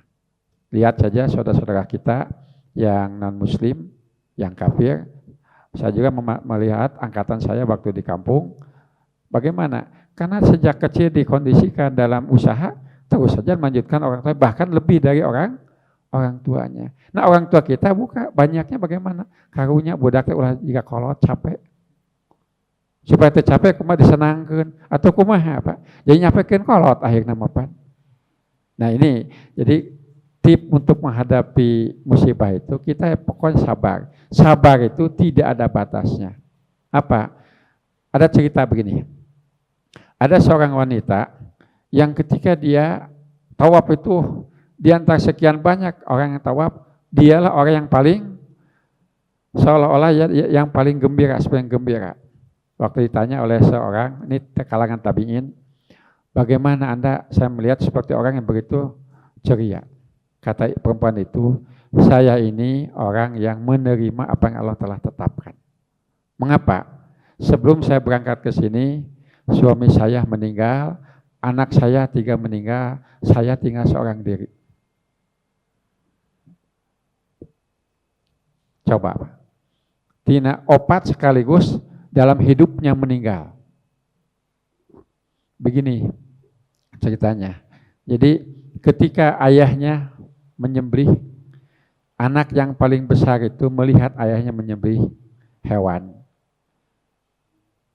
Lihat saja saudara-saudara kita yang non-muslim, yang kafir. Saya juga melihat angkatan saya waktu di kampung, bagaimana? Karena sejak kecil dikondisikan dalam usaha, terus saja melanjutkan orang tua, bahkan lebih dari orang tuanya. Nah orang tua kita banyaknya bagaimana? Karunya budaknya ulah juga kolot, capek. Supaya tercapek kumaha disenangkan atau kumaha Pak. Jadi nyapekeun kolot akhirnya mapan. Nah ini jadi tip untuk menghadapi musibah itu kita pokoknya sabar. Sabar itu tidak ada batasnya. Apa? Ada cerita begini. Ada seorang wanita yang ketika dia tawaf itu di antara sekian banyak orang yang tawaf, dialah orang yang paling seolah-olah yang paling gembira, sepaling gembira. Waktu ditanya oleh seorang, ini kalangan tabi'in, bagaimana Anda, saya melihat seperti orang yang begitu ceria. Kata perempuan itu, saya ini orang yang menerima apa yang Allah telah tetapkan. Mengapa? Sebelum saya berangkat ke sini, suami saya meninggal, anak saya 3 meninggal, saya tinggal seorang diri. Coba, tina opat sekaligus dalam hidupnya meninggal. Begini ceritanya. Jadi ketika ayahnya menyembelih, anak yang paling besar itu melihat ayahnya menyembelih hewan.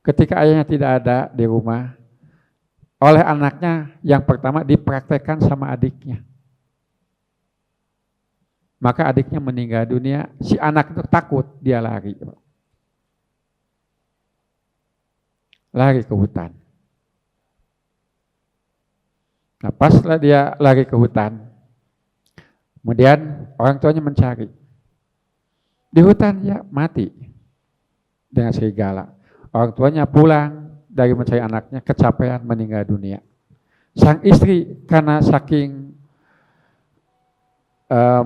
Ketika ayahnya tidak ada di rumah, oleh anaknya yang pertama dipraktekkan sama adiknya. Maka adiknya meninggal dunia, si anak itu takut, dia lari. Lari ke hutan. Nah paslah dia lari ke hutan, kemudian orang tuanya mencari. Di hutan dia mati dengan serigala. Orang tuanya pulang dari mencari anaknya, kecapean meninggal dunia. Sang istri karena saking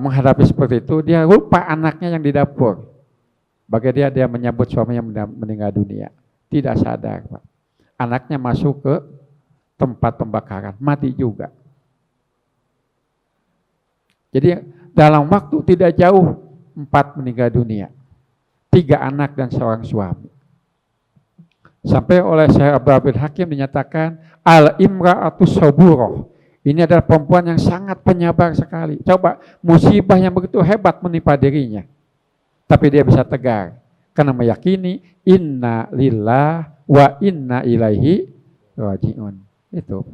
menghadapi seperti itu, dia lupa anaknya yang di dapur. Bagi dia menyambut suaminya meninggal dunia. Tidak sadar, Pak. Anaknya masuk ke tempat pembakaran, mati juga. Jadi dalam waktu tidak jauh, 4 meninggal dunia. 3 anak dan seorang suami. Sampai oleh Syekh Abdul Hakim dinyatakan, al-imra'atu saburoh. Ini adalah perempuan yang sangat penyabar sekali. Coba, musibah yang begitu hebat menimpa dirinya. Tapi dia bisa tegar. Karena meyakini, inna lillah wa inna ilaihi raji'un. Itu.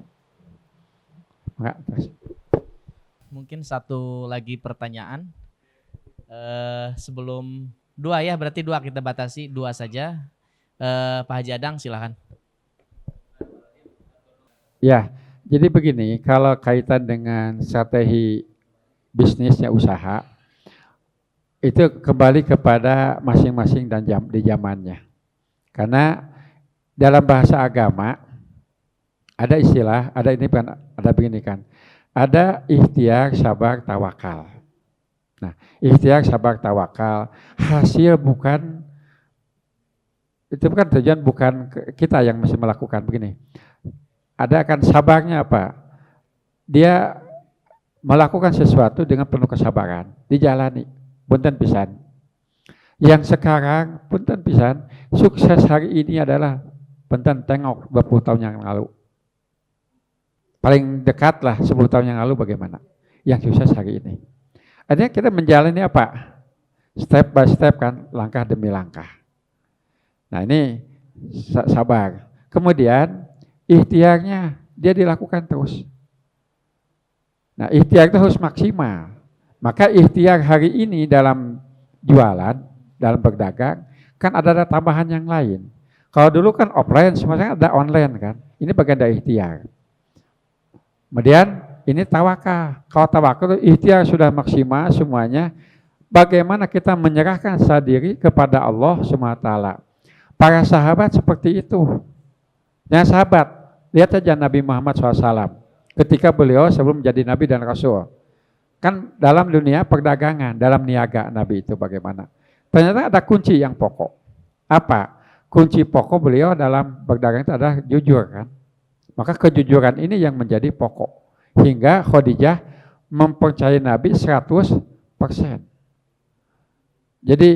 Mungkin satu lagi pertanyaan. Sebelum 2 ya, berarti 2 kita batasi, 2 saja. Pak Haji Adang silakan. Ya, jadi begini, kalau kaitan dengan strategi bisnisnya usaha, itu kembali kepada masing-masing dan di zamannya. Karena dalam bahasa agama ada istilah, ada begini kan, ada ikhtiar, sabar, tawakal. Nah, ikhtiar, sabar, tawakal, hasil bukan, itu bukan tujuan, bukan kita yang mesti melakukan begini. Ada akan sabarnya apa? Dia melakukan sesuatu dengan penuh kesabaran, dijalani. Punten pisan. Yang sekarang punten pisan, sukses hari ini adalah punten tengok 20 tahun yang lalu. Paling dekat lah 10 tahun yang lalu bagaimana? Yang sukses hari ini. Artinya kita menjalani apa? Step by step kan, langkah demi langkah. Nah ini sabar. Kemudian ikhtiarnya dia dilakukan terus. Nah, ikhtiar itu harus maksimal. Maka ikhtiar hari ini dalam jualan, dalam berdagang, kan ada tambahan yang lain. Kalau dulu kan offline, semuanya ada online kan. Ini bagian dari ikhtiar. Kemudian ini tawakal. Kalau tawakal itu ikhtiar sudah maksimal semuanya. Bagaimana kita menyerahkan diri kepada Allah SWT. Para sahabat seperti itu. Yang sahabat, lihat saja Nabi Muhammad SAW. Ketika beliau sebelum menjadi Nabi dan Rasul. Kan dalam dunia perdagangan, dalam niaga Nabi itu bagaimana. Ternyata ada kunci yang pokok. Apa? Kunci pokok beliau dalam berdagang itu adalah jujur kan. Maka kejujuran ini yang menjadi pokok. Hingga Khadijah mempercayai Nabi 100%. Jadi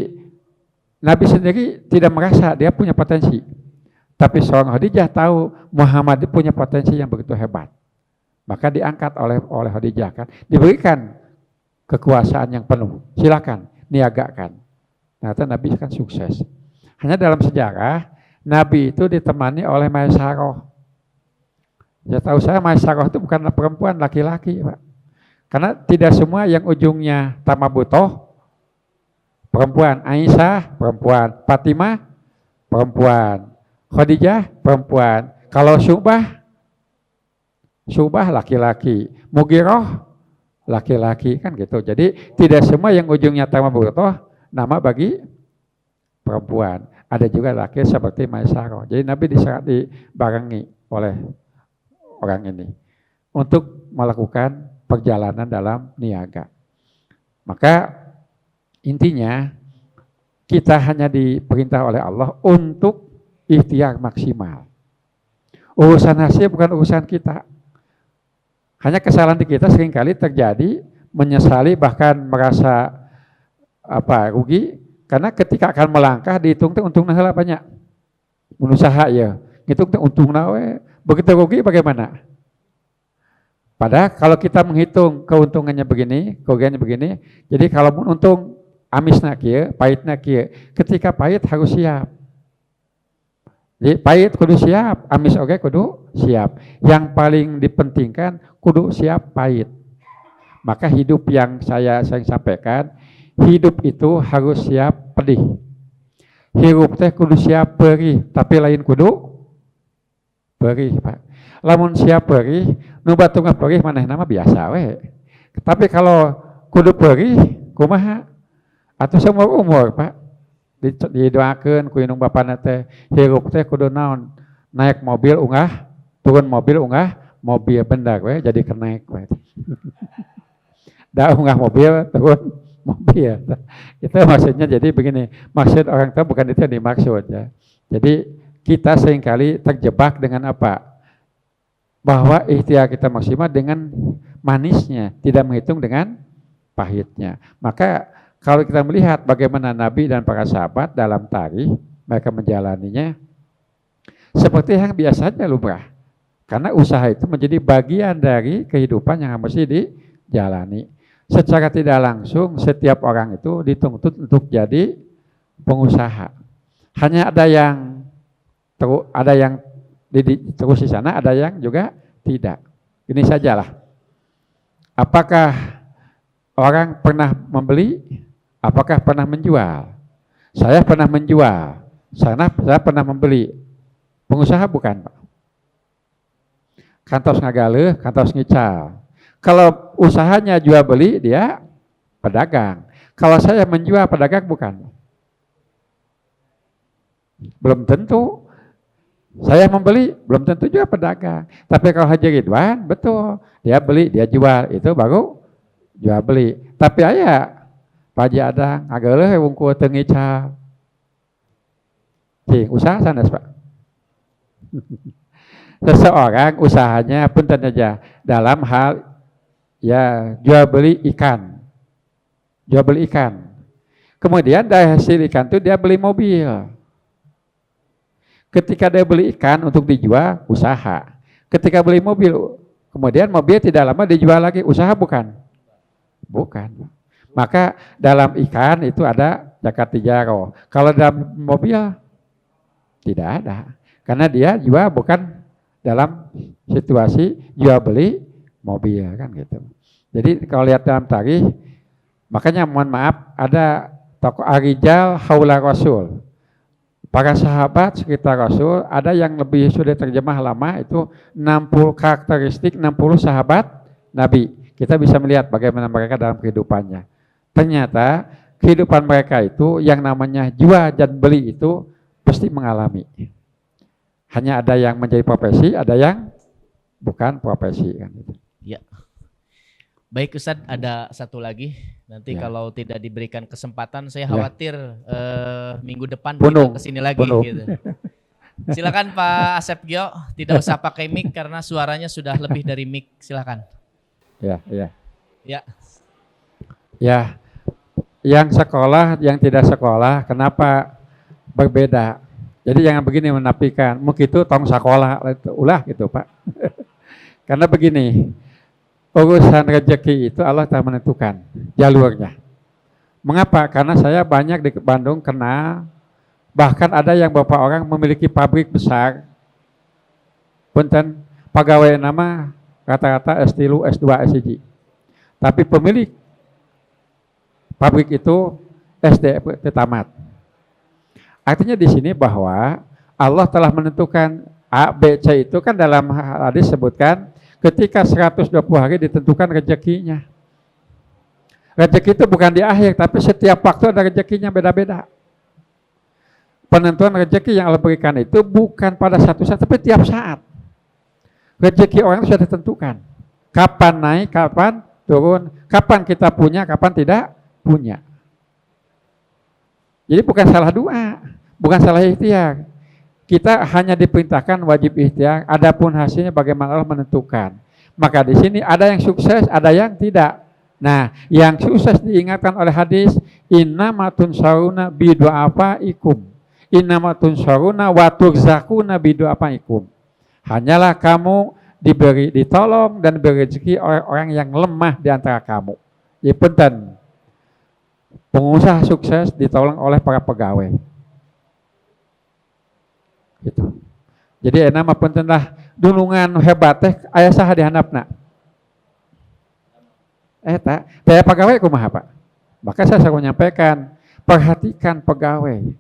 Nabi sendiri tidak merasa dia punya potensi. Tapi seorang Khadijah tahu Muhammad punya potensi yang begitu hebat. Maka diangkat oleh Khadijah kan. Diberikan kekuasaan yang penuh. Silakan, niagakan. Ternyata Nabi kan sukses. Hanya dalam sejarah, Nabi itu ditemani oleh Maisaroh. Ya tahu saya Maisaroh itu bukanlah perempuan, laki-laki, Pak. Karena tidak semua yang ujungnya tamabutoh, perempuan. Aisyah, perempuan. Fatimah, perempuan. Khadijah, perempuan. Kalau Syubah laki-laki. Mugiroh, laki-laki. Kan gitu. Jadi tidak semua yang ujungnya tamabutoh, nama bagi perempuan. Ada juga laki seperti Maisaroh. Jadi Nabi dibarengi oleh orang ini untuk melakukan perjalanan dalam niaga. Maka intinya kita hanya diperintah oleh Allah untuk ikhtiar maksimal. Urusan hasil bukan urusan kita. Hanya kesalahan di kita seringkali terjadi, menyesali bahkan merasa rugi. Karena ketika akan melangkah dihitung untung nah banyak. Berusaha ya. Hitung untung nawe. Begitu rugi bagaimana? Padahal kalau kita menghitung keuntungannya begini, kerugiannya begini, jadi kalau untung amisna kieu, pahitna kieu. Ketika pahit harus siap. Jadi pahit kudu siap, amis oke kudu siap. Yang paling dipentingkan kudu siap pahit. Maka hidup yang saya sampaikan, hidup itu harus siap pedih. Hirup teh kudu siap perih, tapi lain kudu perih, Pak. Lamun siap perih, nu batungan perih maneh nama biasa we. Tapi kalau kudu perih, kumaha? Atuh seumur umur, Pak. Didoakeun ku indung bapana teh, hirup teh kudu naon? Naik mobil unggah, turun mobil unggah, mobil bendak we jadi kenaik we. Da unggah mobil, turun mobil. Itu maksudnya jadi begini, maksud orang tua bukan itu yang dimaksud ya. Jadi kita seringkali terjebak dengan apa? Bahwa ikhtiar kita maksimal dengan manisnya, tidak menghitung dengan pahitnya. Maka kalau kita melihat bagaimana Nabi dan para sahabat dalam tarikh, mereka menjalaninya seperti yang biasanya lumrah. Karena usaha itu menjadi bagian dari kehidupan yang mesti dijalani. Secara tidak langsung setiap orang itu dituntut untuk jadi pengusaha. Hanya ada yang terus di sana, ada yang juga tidak. Ini sajalah. Apakah orang pernah membeli? Apakah pernah menjual? Saya pernah menjual. Saya pernah membeli. Pengusaha bukan, Pak. Kantos ngagale, kantos ngical. Kalau usahanya jual beli, dia pedagang. Kalau saya menjual, pedagang bukan. Belum tentu. Saya membeli, belum tentu juga pedagang. Tapi kalau Haji Ridwan, betul. Dia beli, dia jual. Itu baru jual beli. Tapi aya, Pak Haji Adang, agak wungkul teu ngical. Usaha sanes, Pak. Seseorang usahanya punten aja dalam hal ya jual beli ikan. Jual beli ikan. Kemudian dari hasil ikan itu dia beli mobil. Ketika dia beli ikan untuk dijual, usaha. Ketika beli mobil, kemudian mobil tidak lama dijual lagi, usaha bukan? Bukan. Maka dalam ikan itu ada zakat tijaro. Kalau dalam mobil tidak ada. Karena dia jual bukan dalam situasi jual beli mobil kan gitu. Jadi kalau lihat dalam tarikh, makanya mohon maaf ada tokoh Ar-Rijal Haula Rasul. Para sahabat sekitar Rasul, ada yang lebih sudah terjemah lama, itu 60 karakteristik 60 sahabat Nabi. Kita bisa melihat bagaimana mereka dalam kehidupannya. Ternyata kehidupan mereka itu yang namanya jual dan beli itu pasti mengalami. Hanya ada yang menjadi profesi, ada yang bukan profesi kan gitu. Ya. Baik Ustadz, ada satu lagi. Nanti Ya. kalau tidak diberikan kesempatan, saya khawatir minggu depan Penuh. kita kesini lagi. Penuh. Gitu. Silakan Pak Asep Gio, tidak usah pakai mic karena suaranya sudah lebih dari mic. Silakan. Ya, ya. Ya. Ya, yang sekolah, yang tidak sekolah, kenapa berbeda? Jadi jangan begini menafikan, mungkin itu tong sekolah, ulah gitu Pak. Karena begini, urusan rezeki itu Allah telah menentukan jalurnya. Mengapa? Karena saya banyak di Bandung kenal, bahkan ada yang beberapa orang memiliki pabrik besar, punten pegawai nama rata-rata S3, S2, S1. Tapi pemilik pabrik itu SD tamat. Artinya di sini bahwa Allah telah menentukan A, B, C itu kan dalam hadis sebutkan ketika 120 hari ditentukan rezekinya. Rezeki itu bukan di akhir, tapi setiap waktu ada rezekinya beda-beda. Penentuan rezeki yang Allah berikan itu bukan pada satu saat, tapi tiap saat. Rezeki orang itu sudah ditentukan. Kapan naik, kapan turun, kapan kita punya, kapan tidak punya. Jadi bukan salah doa, bukan salah ikhtiar. Kita hanya diperintahkan wajib ikhtiar, adapun hasilnya bagaimana Allah menentukan. Maka di sini ada yang sukses, ada yang tidak. Nah, yang sukses diingatkan oleh hadis, innamatun saruna bidu'afaikum. Innamatun saruna wa turzakuna bidu'afaikum. Hanyalah kamu diberi ditolong dan diberi rezeki oleh orang yang lemah di antara kamu. Ya punten. Pengusaha sukses ditolong oleh para pegawai. Gitu. Jadi nama punten lah dulungan hebat teh aya saha di handapna. Eta, teh pegawai kumaha Pak? Maka saya selalu menyampaikan, perhatikan pegawai.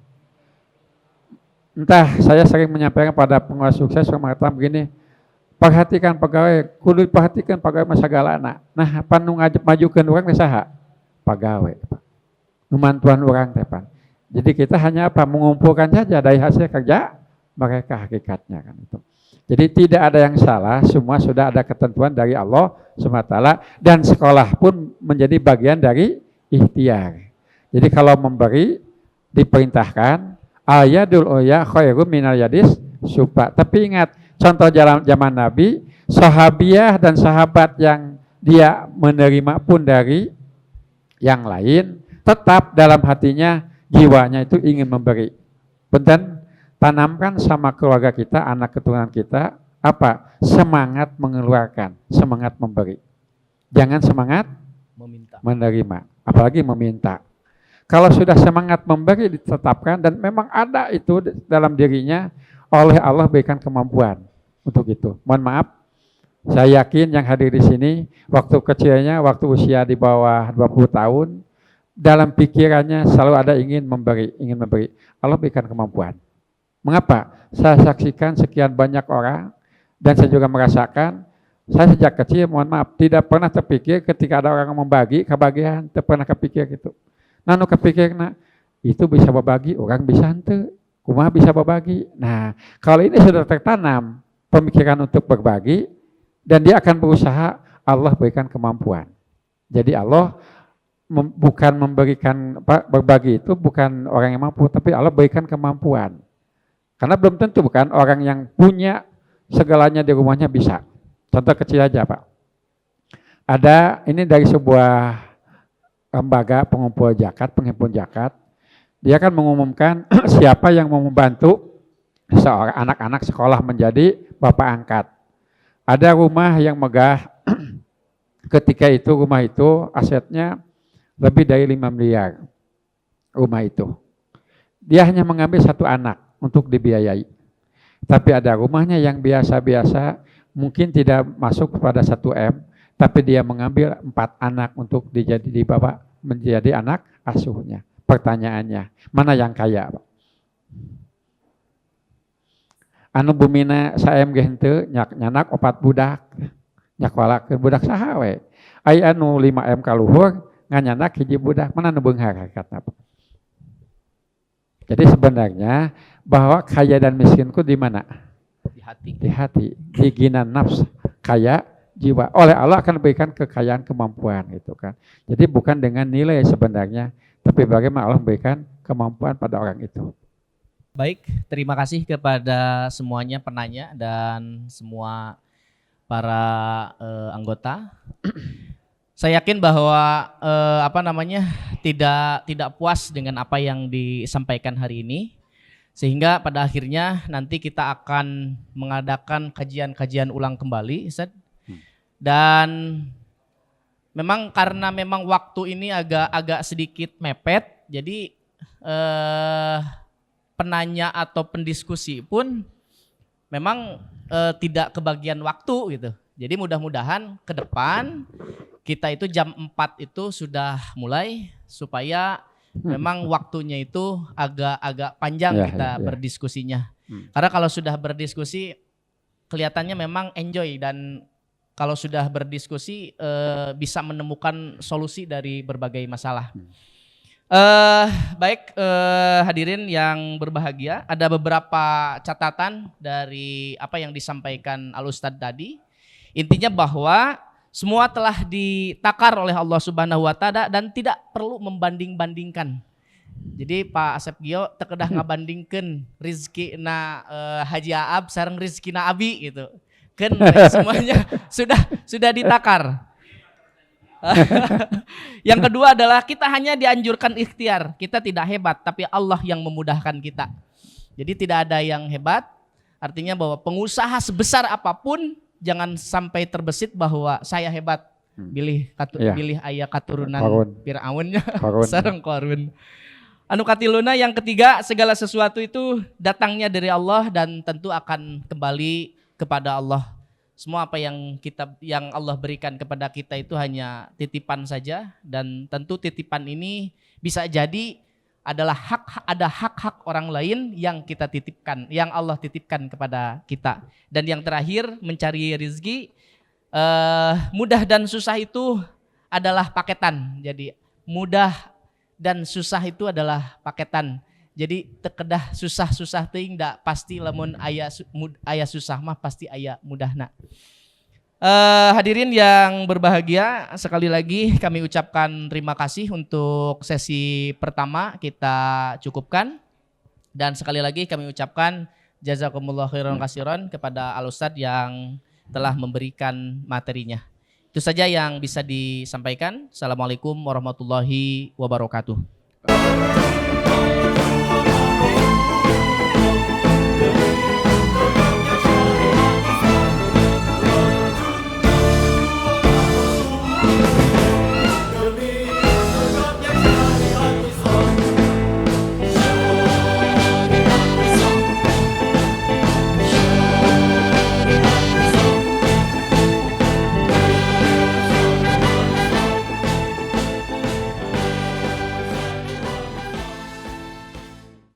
Entah saya sering menyampaikan pada pengusaha sukses mengatakan begini, perhatikan pegawai, kudu perhatikan pegawai masa galana. Nah, panu majukeun urang teh saha? Pegawai. Memantuan orang tepan. Jadi kita hanya apa? Mengumpulkan saja dari hasil kerja mereka hakikatnya kan itu. Jadi tidak ada yang salah, semua sudah ada ketentuan dari Allah SWT dan sekolah pun menjadi bagian dari ikhtiar. Jadi kalau memberi diperintahkan ayadul oya khairum minal yadis supa. Tapi ingat contoh zaman Nabi, sahabiah dan sahabat yang dia menerima pun dari yang lain, tetap dalam hatinya jiwanya itu ingin memberi. Punten, tanamkan sama keluarga kita, anak keturunan kita, apa? Semangat mengeluarkan, semangat memberi. Jangan semangat menerima, apalagi meminta. Kalau sudah semangat memberi ditetapkan dan memang ada itu dalam dirinya, oleh Allah berikan kemampuan untuk itu. Mohon maaf, saya yakin yang hadir di sini, waktu kecilnya, waktu usia di bawah 20 tahun, dalam pikirannya selalu ada ingin memberi. Allah berikan kemampuan. Mengapa? Saya saksikan sekian banyak orang dan saya juga merasakan, saya sejak kecil, mohon maaf, tidak pernah terpikir ketika ada orang membagi kebagian, tidak pernah kepikir gitu. Nanu kepikir, nah, itu bisa berbagi, orang bisa hente, kumaha bisa berbagi. Nah, kalau ini sudah tertanam pemikiran untuk berbagi dan dia akan berusaha, Allah berikan kemampuan. Jadi Allah bukan memberikan berbagi itu bukan orang yang mampu, tapi Allah berikan kemampuan. Karena belum tentu bukan orang yang punya segalanya di rumahnya bisa. Contoh kecil aja Pak. Ada ini dari sebuah lembaga pengumpul zakat, penghimpun zakat. Dia akan mengumumkan siapa yang mau membantu seorang anak-anak sekolah menjadi bapak angkat. Ada rumah yang megah, ketika itu rumah itu asetnya lebih dari 5 miliar rumah itu. Dia hanya mengambil satu anak untuk dibiayai. Tapi ada rumahnya yang biasa-biasa, mungkin tidak masuk pada 1 M, tapi dia mengambil 4 anak untuk dibawa menjadi anak asuhnya. Pertanyaannya, mana yang kaya, Pak? Anu bumina saem ge henteu nyanak 4 budak. Nyak walakeun budak saha we? Ai anu 5 M kaluhur nganyanak hiji budak, mana nu beunghar hakikatna, Pak? Jadi sebenarnya bahwa kaya dan miskinku di mana? Di hati. Di hati, di ginan nafs, kaya jiwa. Oleh Allah akan berikan kekayaan kemampuan gitu kan. Jadi bukan dengan nilai sebenarnya, tapi bagaimana Allah memberikan kemampuan pada orang itu. Baik, terima kasih kepada semuanya penanya dan semua para anggota. Saya yakin bahwa tidak puas dengan apa yang disampaikan hari ini, sehingga pada akhirnya nanti kita akan mengadakan kajian-kajian ulang kembali, Ustaz. Dan memang karena memang waktu ini agak sedikit mepet, jadi penanya atau pendiskusi pun memang tidak kebagian waktu gitu. Jadi mudah-mudahan ke depan kita itu jam 4 itu sudah mulai supaya memang waktunya itu agak panjang kita berdiskusinya. Karena kalau sudah berdiskusi kelihatannya memang enjoy, dan kalau sudah berdiskusi bisa menemukan solusi dari berbagai masalah. Baik, hadirin yang berbahagia, ada beberapa catatan dari apa yang disampaikan Al-Ustadz tadi. Intinya bahwa semua telah ditakar oleh Allah Subhanahu wa Ta'ala dan tidak perlu membanding-bandingkan. Jadi Pak Asep Gio tekedah ngabandingkeun rizki na Haji Aab sareng rizki na Abi gitu. Kan semuanya sudah ditakar. Yang kedua adalah kita hanya dianjurkan ikhtiar. Kita tidak hebat, tapi Allah yang memudahkan kita. Jadi tidak ada yang hebat, artinya bahwa pengusaha sebesar apapun jangan sampai terbesit bahwa saya hebat. Bilih aya katurunan Firaunnya sareng Qarun. Anu katiluna yang ketiga, segala sesuatu itu datangnya dari Allah dan tentu akan kembali kepada Allah. Semua apa yang Allah berikan kepada kita itu hanya titipan saja, dan tentu titipan ini bisa jadi adalah hak-hak orang lain yang kita titipkan, yang Allah titipkan kepada kita. Dan yang terakhir, mencari rezeki, mudah dan susah itu adalah paketan. Jadi mudah dan susah itu adalah paketan. Jadi tekedah susah-susah teuing da pasti lamun aya susah mah pasti aya mudahna. Hadirin yang berbahagia, sekali lagi kami ucapkan terima kasih untuk sesi pertama kita cukupkan, dan sekali lagi kami ucapkan jazakumullah khairan katsiran kepada Al-Ustadz yang telah memberikan materinya. Itu saja yang bisa disampaikan. Assalamualaikum warahmatullahi wabarakatuh.